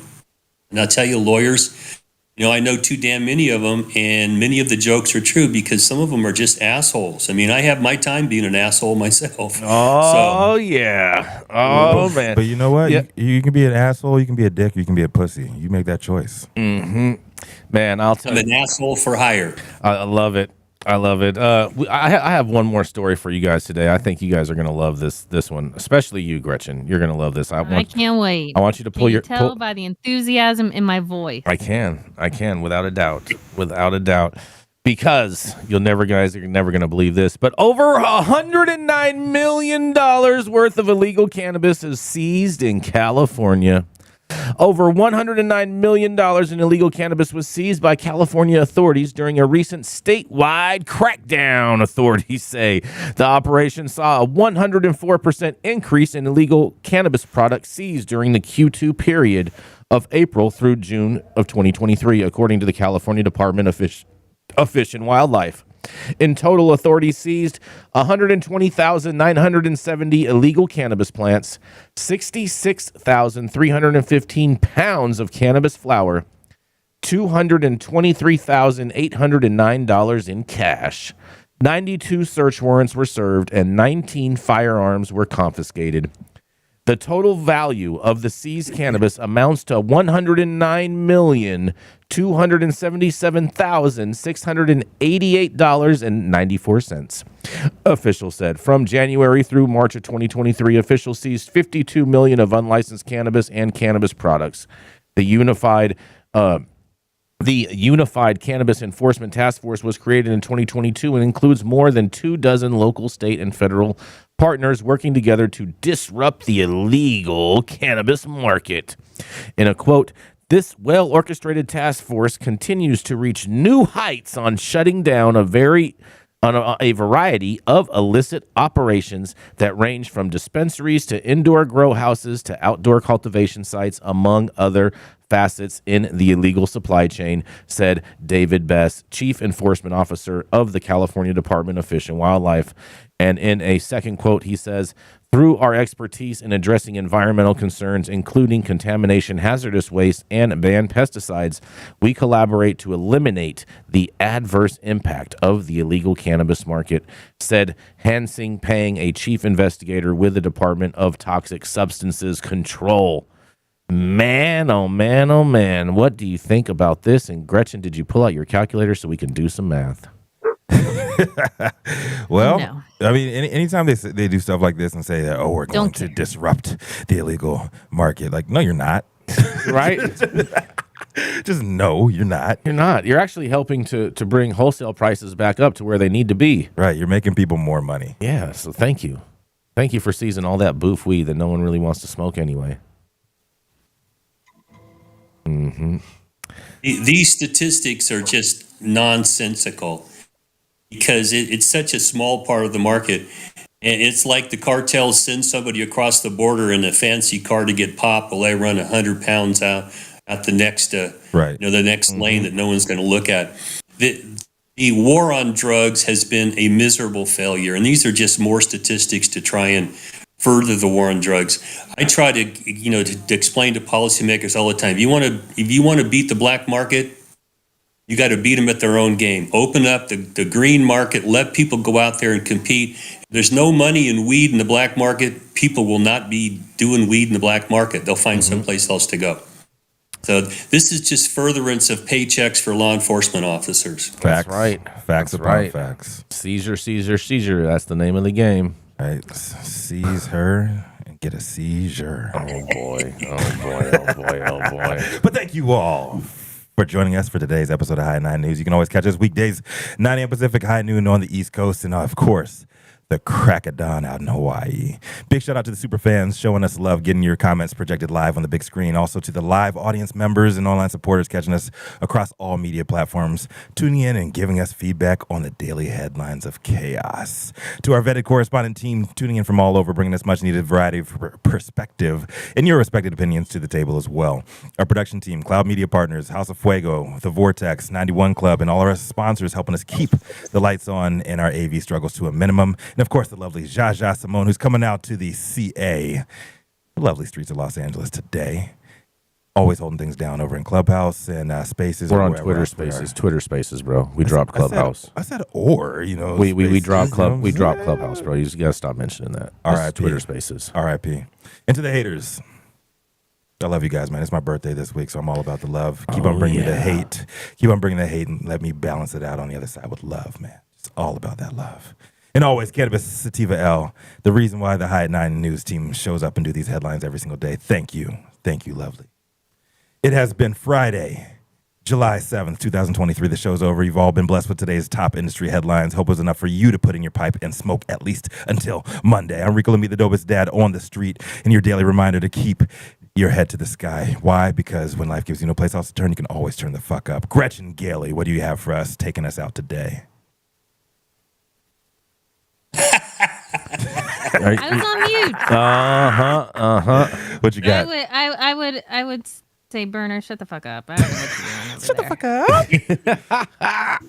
And I'll tell you, lawyers, I know too damn many of them, and many of the jokes are true because some of them are just assholes. I mean, I have my time being an asshole myself. Yeah. Oh, man. But you know what? Yeah. You can be an asshole, you can be a dick, you can be a pussy. You make that choice. Mm-hmm. Man, I'll tell you. I'm an asshole for hire. I love it. I love it. I have one more story for you guys today. I think you guys are going to love this one, especially you, Gretchen. You're going to love this. I can't wait. I want you to pull your tell by the enthusiasm in my voice. I can, without a doubt, because you're never going to believe this, but over $109 million worth of illegal cannabis is seized in California. Over $109 million in illegal cannabis was seized by California authorities during a recent statewide crackdown, authorities say. The operation saw a 104% increase in illegal cannabis products seized during the Q2 period of April through June of 2023, according to the California Department of Fish and Wildlife. In total, authorities seized 120,970 illegal cannabis plants, 66,315 pounds of cannabis flower, $223,809 in cash. 92 search warrants were served and 19 firearms were confiscated. The total value of the seized cannabis amounts to $109,277,688.94. Officials said from January through March of 2023, officials seized 52 million of unlicensed cannabis and cannabis products. The Unified Cannabis Enforcement Task Force was created in 2022 and includes more than 24 local, state, and federal partners working together to disrupt the illegal cannabis market. In a quote, this well-orchestrated task force continues to reach new heights on shutting down a variety of illicit operations that range from dispensaries to indoor grow houses to outdoor cultivation sites, among other facets in the illegal supply chain, said David Bess, Chief Enforcement Officer of the California Department of Fish and Wildlife. And in a second quote, he says, through our expertise in addressing environmental concerns, including contamination, hazardous waste, and banned pesticides, we collaborate to eliminate the adverse impact of the illegal cannabis market, said Hansing Pang, a chief investigator with the Department of Toxic Substances Control. Man, oh man, oh man. What do you think about this? And Gretchen, did you pull out your calculator so we can do some math? Well, No. I mean, anytime they do stuff like this and say that, we're going to disrupt the illegal market, like, no, you're not. Right? Just no, you're not. You're not. You're actually helping to bring wholesale prices back up to where they need to be. Right, you're making people more money. Yeah, so thank you. Thank you for seizing all that boof weed that no one really wants to smoke anyway. Mm-hmm. These statistics are just nonsensical because it's such a small part of the market. And it's like the cartels send somebody across the border in a fancy car to get pop while they run 100 pounds out the next, right. The next lane that no one's going to look at. The war on drugs has been a miserable failure, and these are just more statistics to try and further the war on drugs. I try to, to explain to policymakers all the time. If you want to beat the black market, you got to beat them at their own game. Open up the green market. Let people go out there and compete. If there's no money in weed in the black market, people will not be doing weed in the black market. They'll find someplace else to go. So this is just furtherance of paychecks for law enforcement officers. Facts. That's right. Facts That's upon right. facts. Seizure, seizure, seizure. That's the name of the game. Right. Seize her and get a seizure. Oh, boy. Oh, boy. Oh, boy. Oh, boy. But thank you all for joining us for today's episode of High 9 News. You can always catch us weekdays, 9 a.m. Pacific, high noon on the East Coast. And, of course, the crack of dawn out in Hawaii. Big shout out to the super fans showing us love, getting your comments projected live on the big screen. Also to the live audience members and online supporters catching us across all media platforms, tuning in and giving us feedback on the daily headlines of chaos. To our vetted correspondent team tuning in from all over, bringing us much needed variety of perspective and your respected opinions to the table as well. Our production team, Cloud Media Partners, House of Fuego, The Vortex, 91 Club, and all our sponsors helping us keep the lights on and our AV struggles to a minimum. And of course, the lovely Jaja Simone, who's coming out to the CA, the lovely streets of Los Angeles today. Always holding things down over in Clubhouse and Spaces. We're on Twitter Spaces. Twitter Spaces, bro. We dropped Clubhouse. I said we dropped Clubhouse, bro. You just gotta stop mentioning that. R.I.P. Twitter Spaces. R.I.P. And to the haters, I love you guys, man. It's my birthday this week, so I'm all about the love. Keep on bringing me the hate. Keep on bringing the hate and let me balance it out on the other side with love, man. It's all about that love. And always, Cannabis Sativa L, the reason why the High 9 News team shows up and do these headlines every single day. Thank you. Thank you, lovely. It has been Friday, July 7th, 2023. The show's over. You've all been blessed with today's top industry headlines. Hope it was enough for you to put in your pipe and smoke at least until Monday. I'm Rico Lamitte, the dopest dad on the street, and your daily reminder to keep your head to the sky. Why? Because when life gives you no place else to turn, you can always turn the fuck up. Gretchen Gailey, what do you have for us taking us out today? I was on mute. What you got? I would say, Burner, shut the fuck up. I don't know what you're doing over there. Shut the fuck up.